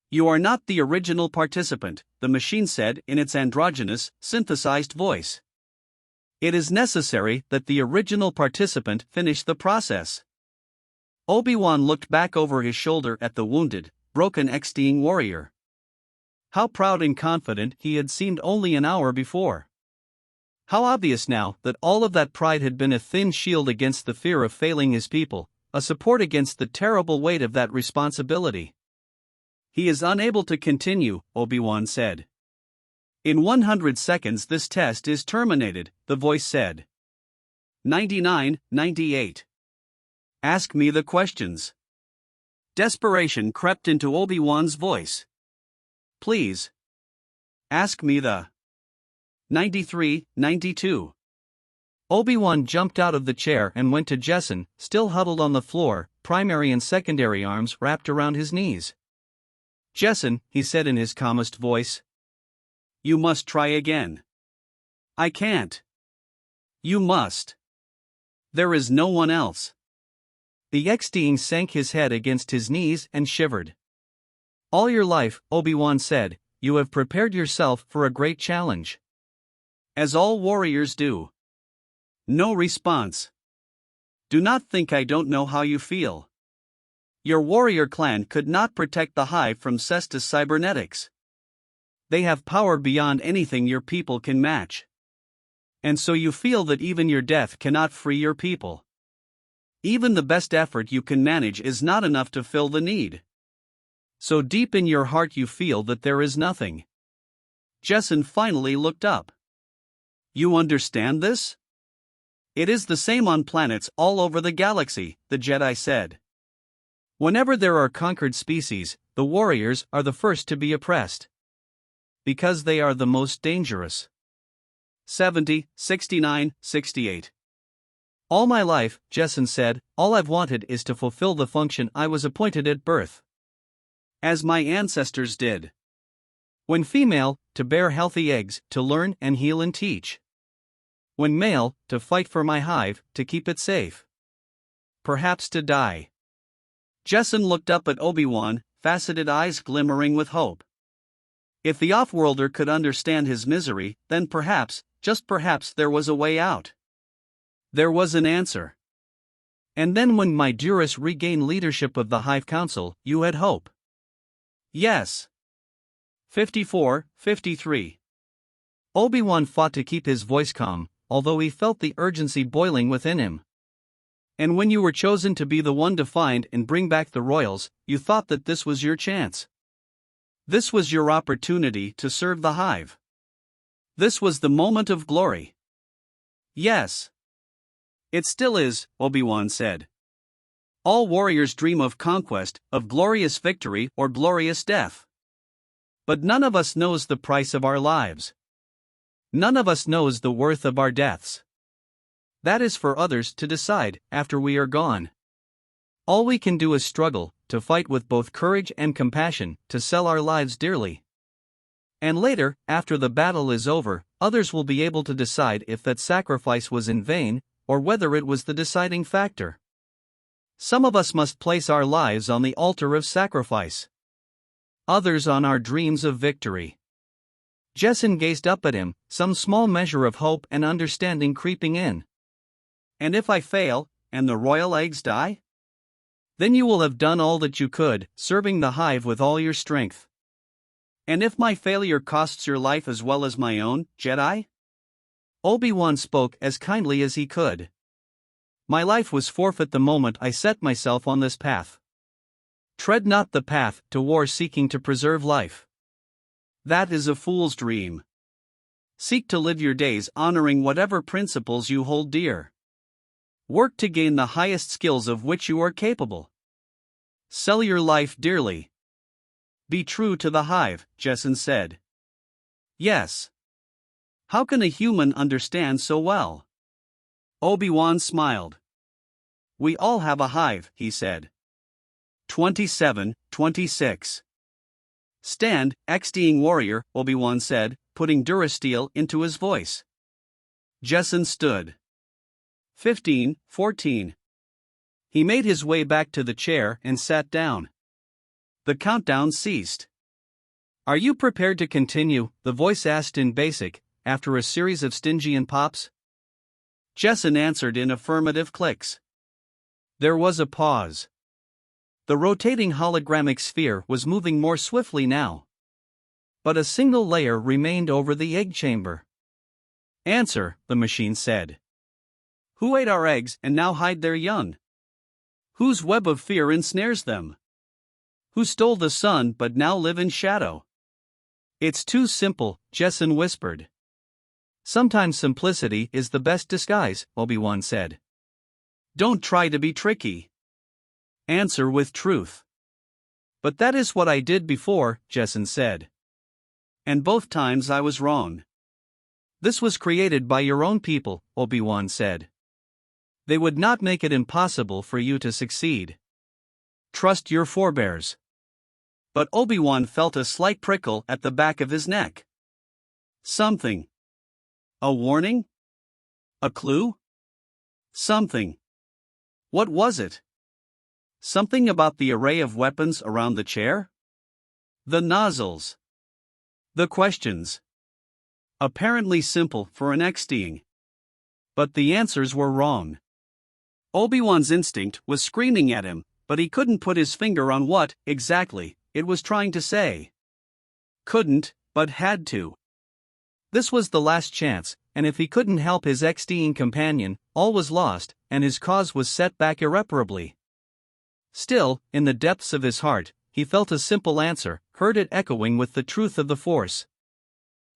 "You are not the original participant," the machine said in its androgynous, synthesized voice. "It is necessary that the original participant finish the process." Obi-Wan looked back over his shoulder at the wounded, broken Xting warrior. How proud and confident he had seemed only an hour before. How obvious now that all of that pride had been a thin shield against the fear of failing his people, a support against the terrible weight of that responsibility. He is unable to continue, Obi-Wan said. In 100 seconds this test is terminated, the voice said. 99-98. Ask me the questions. Desperation crept into Obi-Wan's voice. Please. Ask me the 93-92. Obi-Wan jumped out of the chair and went to Jessen, still huddled on the floor, primary and secondary arms wrapped around his knees. Jessen, he said in his calmest voice. You must try again. I can't. You must. There is no one else. The Xting sank his head against his knees and shivered. All your life, Obi-Wan said, you have prepared yourself for a great challenge. As all warriors do. No response. Do not think I don't know how you feel. Your warrior clan could not protect the Hive from Cestus cybernetics. They have power beyond anything your people can match. And so you feel that even your death cannot free your people. Even the best effort you can manage is not enough to fill the need. So deep in your heart you feel that there is nothing. Jessen finally looked up. You understand this? It is the same on planets all over the galaxy, the Jedi said. Whenever there are conquered species, the warriors are the first to be oppressed. Because they are the most dangerous. 70, 69, 68. All my life, Jessen said, all I've wanted is to fulfill the function I was appointed at birth. As my ancestors did. When female, to bear healthy eggs, to learn and heal and teach. When male, to fight for my hive, to keep it safe. Perhaps to die. Jessen looked up at Obi-Wan, faceted eyes glimmering with hope. If the off-worlder could understand his misery, then perhaps, just perhaps there was a way out. There was an answer. And then when my Duras regained leadership of the Hive Council, you had hope. Yes. 54-53. Obi-Wan fought to keep his voice calm, although he felt the urgency boiling within him. And when you were chosen to be the one to find and bring back the royals, you thought that this was your chance. This was your opportunity to serve the Hive. This was the moment of glory. Yes. It still is, Obi-Wan said. All warriors dream of conquest, of glorious victory or glorious death. But none of us knows the price of our lives. None of us knows the worth of our deaths. That is for others to decide after we are gone. All we can do is struggle, to fight with both courage and compassion, to sell our lives dearly. And later, after the battle is over, others will be able to decide if that sacrifice was in vain, or whether it was the deciding factor. Some of us must place our lives on the altar of sacrifice. Others on our dreams of victory. Jessen gazed up at him, some small measure of hope and understanding creeping in. And if I fail, and the royal eggs die? Then you will have done all that you could, serving the Hive with all your strength. And if my failure costs your life as well as my own, Jedi? Obi-Wan spoke as kindly as he could. My life was forfeit the moment I set myself on this path. Tread not the path to war seeking to preserve life. That is a fool's dream. Seek to live your days honoring whatever principles you hold dear. Work to gain the highest skills of which you are capable. Sell your life dearly. Be true to the Hive, Jessen said. Yes. How can a human understand so well? Obi-Wan smiled. We all have a hive, he said. 27-26. Stand, Xting warrior, Obi-Wan said, putting Durasteel into his voice. Jessen stood. 15-14. He made his way back to the chair and sat down. The countdown ceased. Are you prepared to continue? The voice asked in Basic, after a series of Stygian pops. Jessen answered in affirmative clicks. There was a pause. The rotating hologramic sphere was moving more swiftly now. But a single layer remained over the egg chamber. Answer, the machine said. Who ate our eggs and now hide their young? Whose web of fear ensnares them? Who stole the sun but now live in shadow? It's too simple, Jesson whispered. Sometimes simplicity is the best disguise, Obi-Wan said. Don't try to be tricky. Answer with truth. But that is what I did before, Jesson said. And both times I was wrong. This was created by your own people, Obi-Wan said. They would not make it impossible for you to succeed. Trust your forebears. But Obi-Wan felt a slight prickle at the back of his neck. Something. A warning? A clue? Something. What was it? Something about the array of weapons around the chair? The nozzles. The questions. Apparently simple for an X-Teing. But the answers were wrong. Obi-Wan's instinct was screaming at him, but he couldn't put his finger on what, exactly, it was trying to say. Couldn't, but had to. This was the last chance, and if he couldn't help his X-Teing companion, all was lost, and his cause was set back irreparably. Still, in the depths of his heart, he felt a simple answer, heard it echoing with the truth of the Force.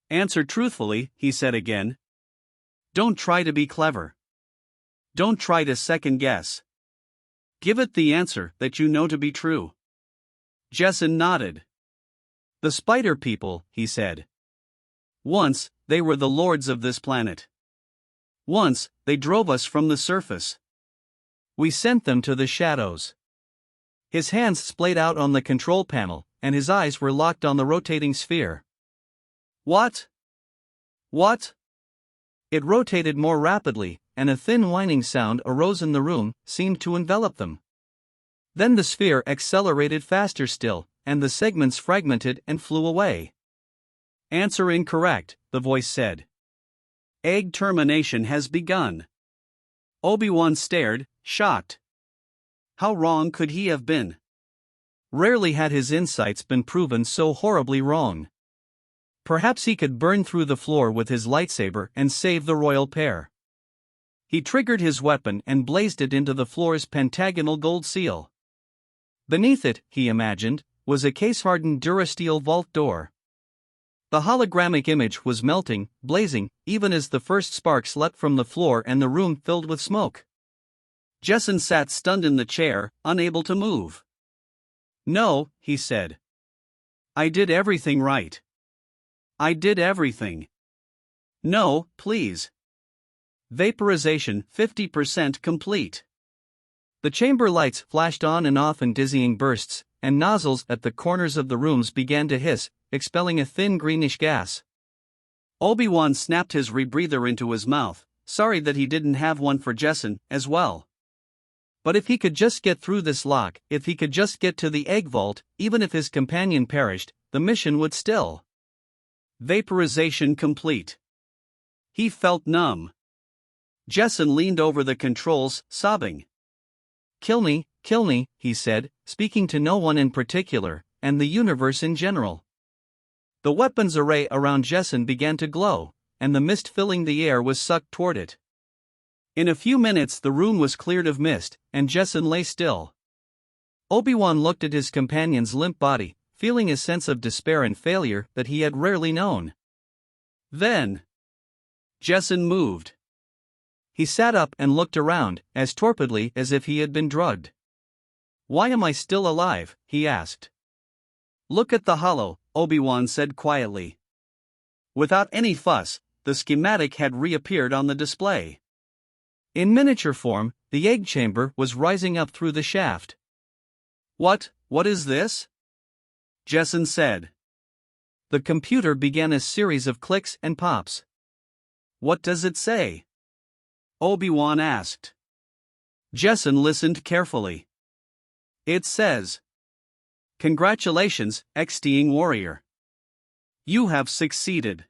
Answer truthfully, he said again. Don't try to be clever. Don't try to second guess. Give it the answer that you know to be true. Jesson nodded. The Spider People, he said. Once, they were the lords of this planet. Once, they drove us from the surface. We sent them to the shadows. His hands splayed out on the control panel, and his eyes were locked on the rotating sphere. What? What? It rotated more rapidly, and a thin whining sound arose in the room, seemed to envelop them. Then the sphere accelerated faster still, and the segments fragmented and flew away. Answer incorrect, the voice said. Egg termination has begun. Obi-Wan stared, shocked. How wrong could he have been? Rarely had his insights been proven so horribly wrong. Perhaps he could burn through the floor with his lightsaber and save the royal pair. He triggered his weapon and blazed it into the floor's pentagonal gold seal. Beneath it, he imagined, was a case-hardened durasteel vault door. The hologramic image was melting, blazing, even as the first sparks leapt from the floor and the room filled with smoke. Jesson sat stunned in the chair, unable to move. No, he said. I did everything right. I did everything. No, please. Vaporization 50% complete. The chamber lights flashed on and off in dizzying bursts, and nozzles at the corners of the rooms began to hiss, expelling a thin greenish gas. Obi-Wan snapped his rebreather into his mouth, sorry that he didn't have one for Jesson as well. But if he could just get through this lock, if he could just get to the egg vault, even if his companion perished, the mission would still. Vaporization complete. He felt numb. Jesson leaned over the controls, sobbing. Kill me, he said, speaking to no one in particular, and the universe in general. The weapons array around Jesson began to glow, and the mist filling the air was sucked toward it. In a few minutes the room was cleared of mist, and Jesson lay still. Obi-Wan looked at his companion's limp body, feeling a sense of despair and failure that he had rarely known. Then, Jesson moved. He sat up and looked around, as torpidly as if he had been drugged. Why am I still alive? He asked. Look at the holo, Obi-Wan said quietly. Without any fuss, the schematic had reappeared on the display. In miniature form, the egg chamber was rising up through the shaft. What is this? Jesson said. The computer began a series of clicks and pops. What does it say? Obi-Wan asked. Jesson listened carefully. It says, Congratulations, X-Teing warrior. You have succeeded.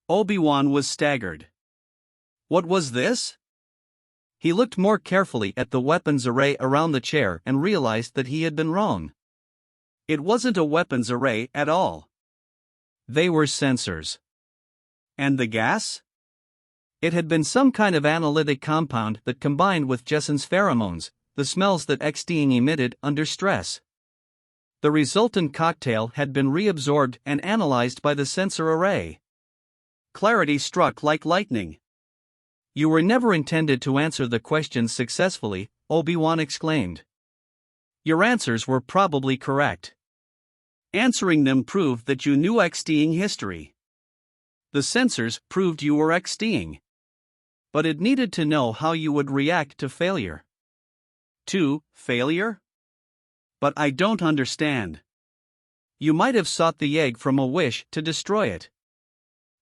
Obi-Wan was staggered. What was this? He looked more carefully at the weapons array around the chair and realized that he had been wrong. It wasn't a weapons array at all. They were sensors. And the gas? It had been some kind of analytic compound that combined with Jessen's pheromones, the smells that Xting emitted under stress. The resultant cocktail had been reabsorbed and analyzed by the sensor array. Clarity struck like lightning. You were never intended to answer the questions successfully, Obi-Wan exclaimed. Your answers were probably correct. Answering them proved that you knew Xting history. The sensors proved you were Xting. But it needed to know how you would react to failure. To failure? But I don't understand. You might have sought the egg from a wish to destroy it.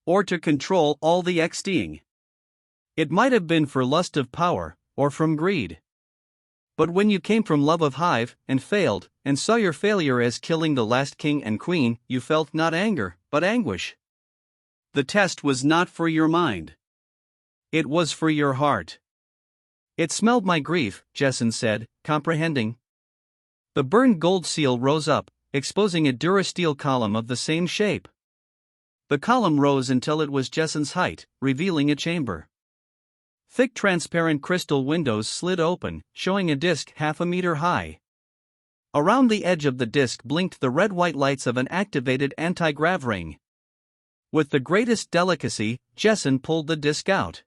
Or to control all the Xting. It might have been for lust of power, or from greed. But when you came from love of Hive, and failed, and saw your failure as killing the last king and queen, you felt not anger, but anguish. The test was not for your mind. It was for your heart. It smelled my grief, Jessen said, comprehending. The burned gold seal rose up, exposing a durasteel column of the same shape. The column rose until it was Jessen's height, revealing a chamber. Thick transparent crystal windows slid open, showing a disc half a meter high. Around the edge of the disc blinked the red-white lights of an activated anti-grav ring. With the greatest delicacy, Jessen pulled the disc out.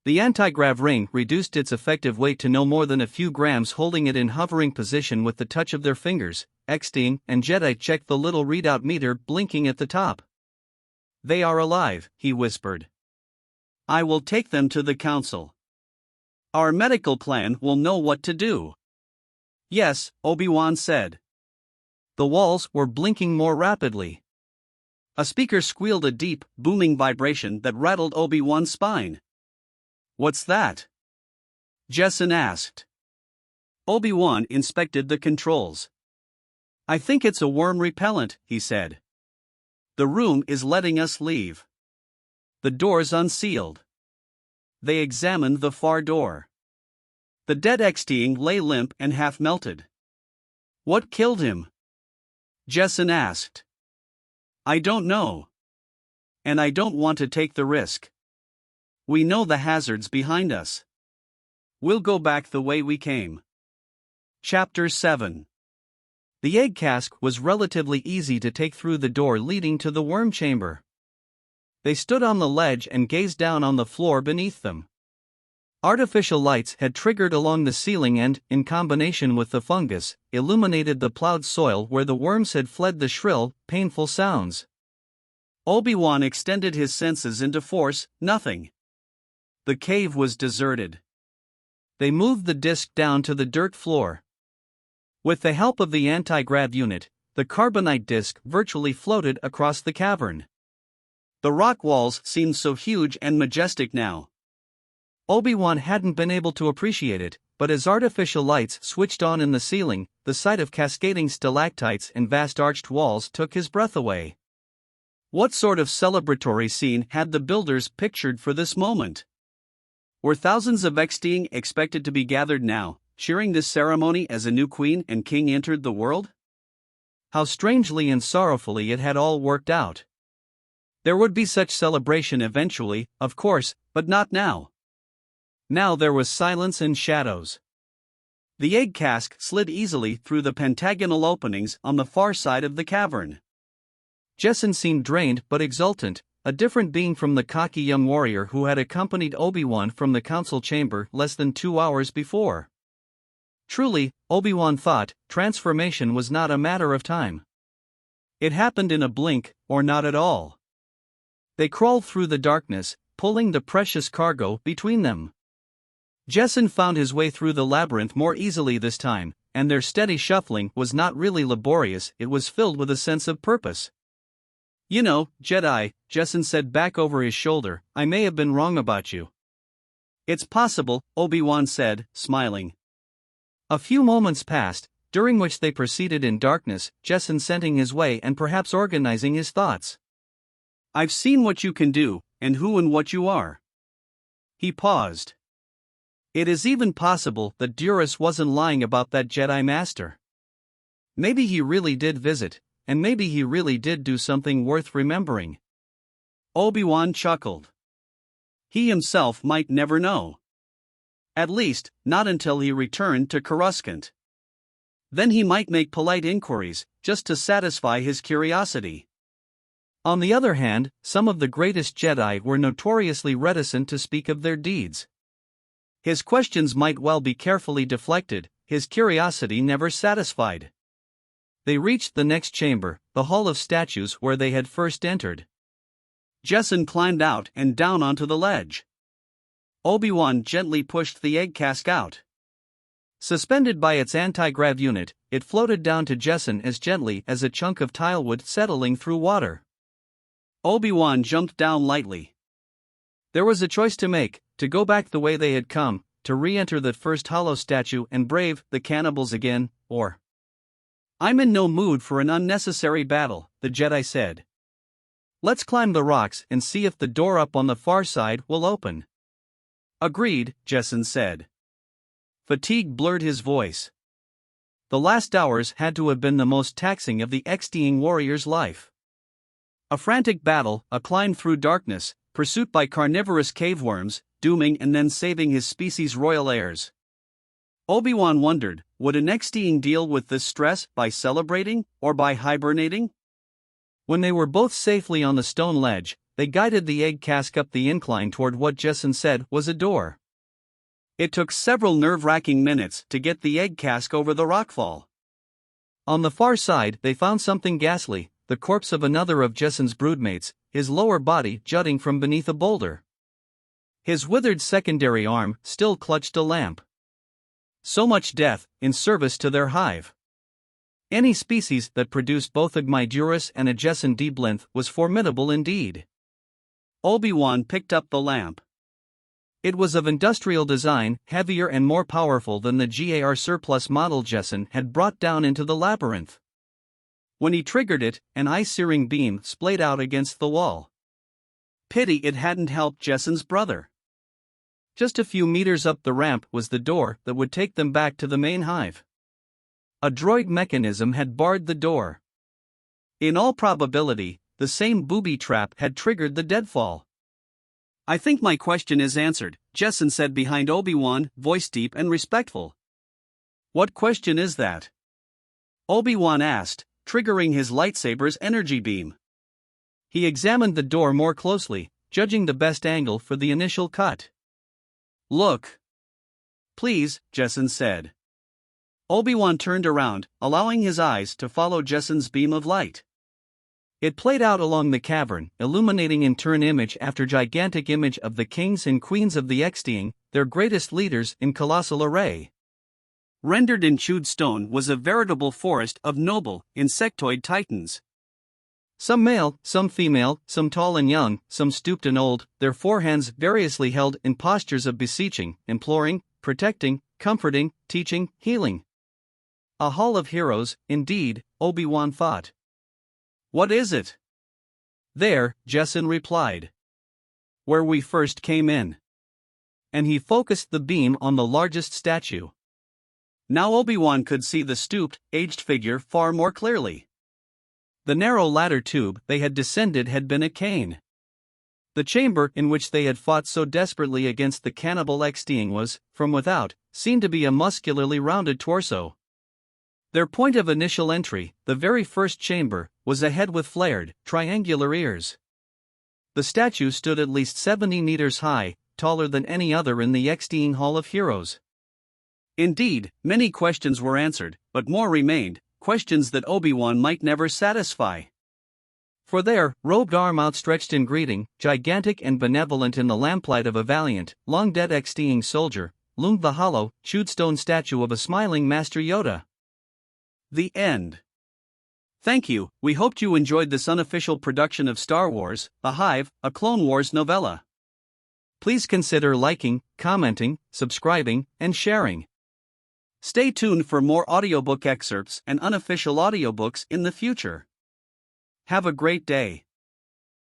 The anti-grav ring reduced its effective weight to no more than a few grams, holding it in hovering position with the touch of their fingers. Xting and Jedi checked the little readout meter blinking at the top. They are alive, he whispered. I will take them to the council. Our medical plan will know what to do. Yes, Obi-Wan said. The walls were blinking more rapidly. A speaker squealed a deep, booming vibration that rattled Obi-Wan's spine. What's that? Jessen asked. Obi-Wan inspected the controls. I think it's a worm repellent, he said. The room is letting us leave. The doors unsealed. They examined the far door. The dead Xting lay limp and half melted. What killed him? Jessen asked. I don't know. And I don't want to take the risk. We know the hazards behind us. We'll go back the way we came. Chapter 7. The egg cask was relatively easy to take through the door leading to the worm chamber. They stood on the ledge and gazed down on the floor beneath them. Artificial lights had triggered along the ceiling and, in combination with the fungus, illuminated the plowed soil where the worms had fled the shrill, painful sounds. Obi-Wan extended his senses into force, nothing. The cave was deserted. They moved the disc down to the dirt floor. With the help of the anti-grav unit, the carbonite disc virtually floated across the cavern. The rock walls seemed so huge and majestic now. Obi-Wan hadn't been able to appreciate it, but as artificial lights switched on in the ceiling, the sight of cascading stalactites and vast arched walls took his breath away. What sort of celebratory scene had the builders pictured for this moment? Were thousands of Xting expected to be gathered now, cheering this ceremony as a new queen and king entered the world? How strangely and sorrowfully it had all worked out. There would be such celebration eventually, of course, but not now. Now there was silence and shadows. The egg cask slid easily through the pentagonal openings on the far side of the cavern. Jessen seemed drained but exultant, a different being from the cocky young warrior who had accompanied Obi-Wan from the council chamber less than 2 hours before. Truly, Obi-Wan thought, transformation was not a matter of time. It happened in a blink, or not at all. They crawled through the darkness, pulling the precious cargo between them. Jessen found his way through the labyrinth more easily this time, and their steady shuffling was not really laborious, it was filled with a sense of purpose. You know, Jedi, Jessen said back over his shoulder, I may have been wrong about you. It's possible, Obi-Wan said, smiling. A few moments passed, during which they proceeded in darkness, Jessen scenting his way and perhaps organizing his thoughts. I've seen what you can do, and who and what you are. He paused. It is even possible that Duras wasn't lying about that Jedi Master. Maybe he really did visit, and maybe he really did do something worth remembering. Obi-Wan chuckled. He himself might never know. At least, not until he returned to Coruscant. Then he might make polite inquiries, just to satisfy his curiosity. On the other hand, some of the greatest Jedi were notoriously reticent to speak of their deeds. His questions might well be carefully deflected, his curiosity never satisfied. They reached the next chamber, the Hall of Statues where they had first entered. Jacen climbed out and down onto the ledge. Obi-Wan gently pushed the egg cask out. Suspended by its anti-grav unit, it floated down to Jacen as gently as a chunk of tilewood settling through water. Obi-Wan jumped down lightly. There was a choice to make, to go back the way they had come, to re-enter that first hollow statue and brave the cannibals again, or... "I'm in no mood for an unnecessary battle," the Jedi said. "Let's climb the rocks and see if the door up on the far side will open." "Agreed," Jacen said. Fatigue blurred his voice. The last hours had to have been the most taxing of the Xting warrior's life. A frantic battle, a climb through darkness, pursuit by carnivorous caveworms, dooming and then saving his species' royal heirs. Obi-Wan wondered, would an Xting deal with this stress by celebrating, or by hibernating? When they were both safely on the stone ledge, they guided the egg cask up the incline toward what Jacen said was a door. It took several nerve-wracking minutes to get the egg cask over the rockfall. On the far side they found something ghastly, the corpse of another of Jacen's broodmates, his lower body jutting from beneath a boulder. His withered secondary arm still clutched a lamp. So much death, in service to their hive. Any species that produced both a Gmai and a Jacen D-Blinth was formidable indeed. Obi-Wan picked up the lamp. It was of industrial design, heavier and more powerful than the GAR surplus model Jacen had brought down into the labyrinth. When he triggered it, an eye-searing beam splayed out against the wall. Pity it hadn't helped Jacen's brother. Just a few meters up the ramp was the door that would take them back to the main hive. A droid mechanism had barred the door. In all probability, the same booby trap had triggered the deadfall. "I think my question is answered," Jacen said behind Obi-Wan, voice deep and respectful. "What question is that?" Obi-Wan asked, triggering his lightsaber's energy beam. He examined the door more closely, judging the best angle for the initial cut. "Look." "Please," Jacen said. Obi-Wan turned around, allowing his eyes to follow Jacen's beam of light. It played out along the cavern, illuminating in turn image after gigantic image of the kings and queens of the Xting, their greatest leaders in colossal array. Rendered in chewed stone was a veritable forest of noble, insectoid titans. Some male, some female, some tall and young, some stooped and old, their forehands variously held in postures of beseeching, imploring, protecting, comforting, teaching, healing. A hall of heroes, indeed, Obi-Wan thought. "What is it?" "There," Jacen replied. "Where we first came in." And he focused the beam on the largest statue. Now Obi-Wan could see the stooped, aged figure far more clearly. The narrow ladder tube they had descended had been a cane. The chamber in which they had fought so desperately against the cannibal Xting was, from without, seen to be a muscularly rounded torso. Their point of initial entry, the very first chamber, was a head with flared, triangular ears. The statue stood at least 70 meters high, taller than any other in the Xting Hall of Heroes. Indeed, many questions were answered, but more remained, questions that Obi-Wan might never satisfy. For there, robed arm outstretched in greeting, gigantic and benevolent in the lamplight of a valiant, long-dead Xting soldier, loomed the hollow, chewed stone statue of a smiling Master Yoda. The end. Thank you. We hoped you enjoyed this unofficial production of Star Wars, The Hive, a Clone Wars novella. Please consider liking, commenting, subscribing, and sharing. Stay tuned for more audiobook excerpts and unofficial audiobooks in the future. Have a great day.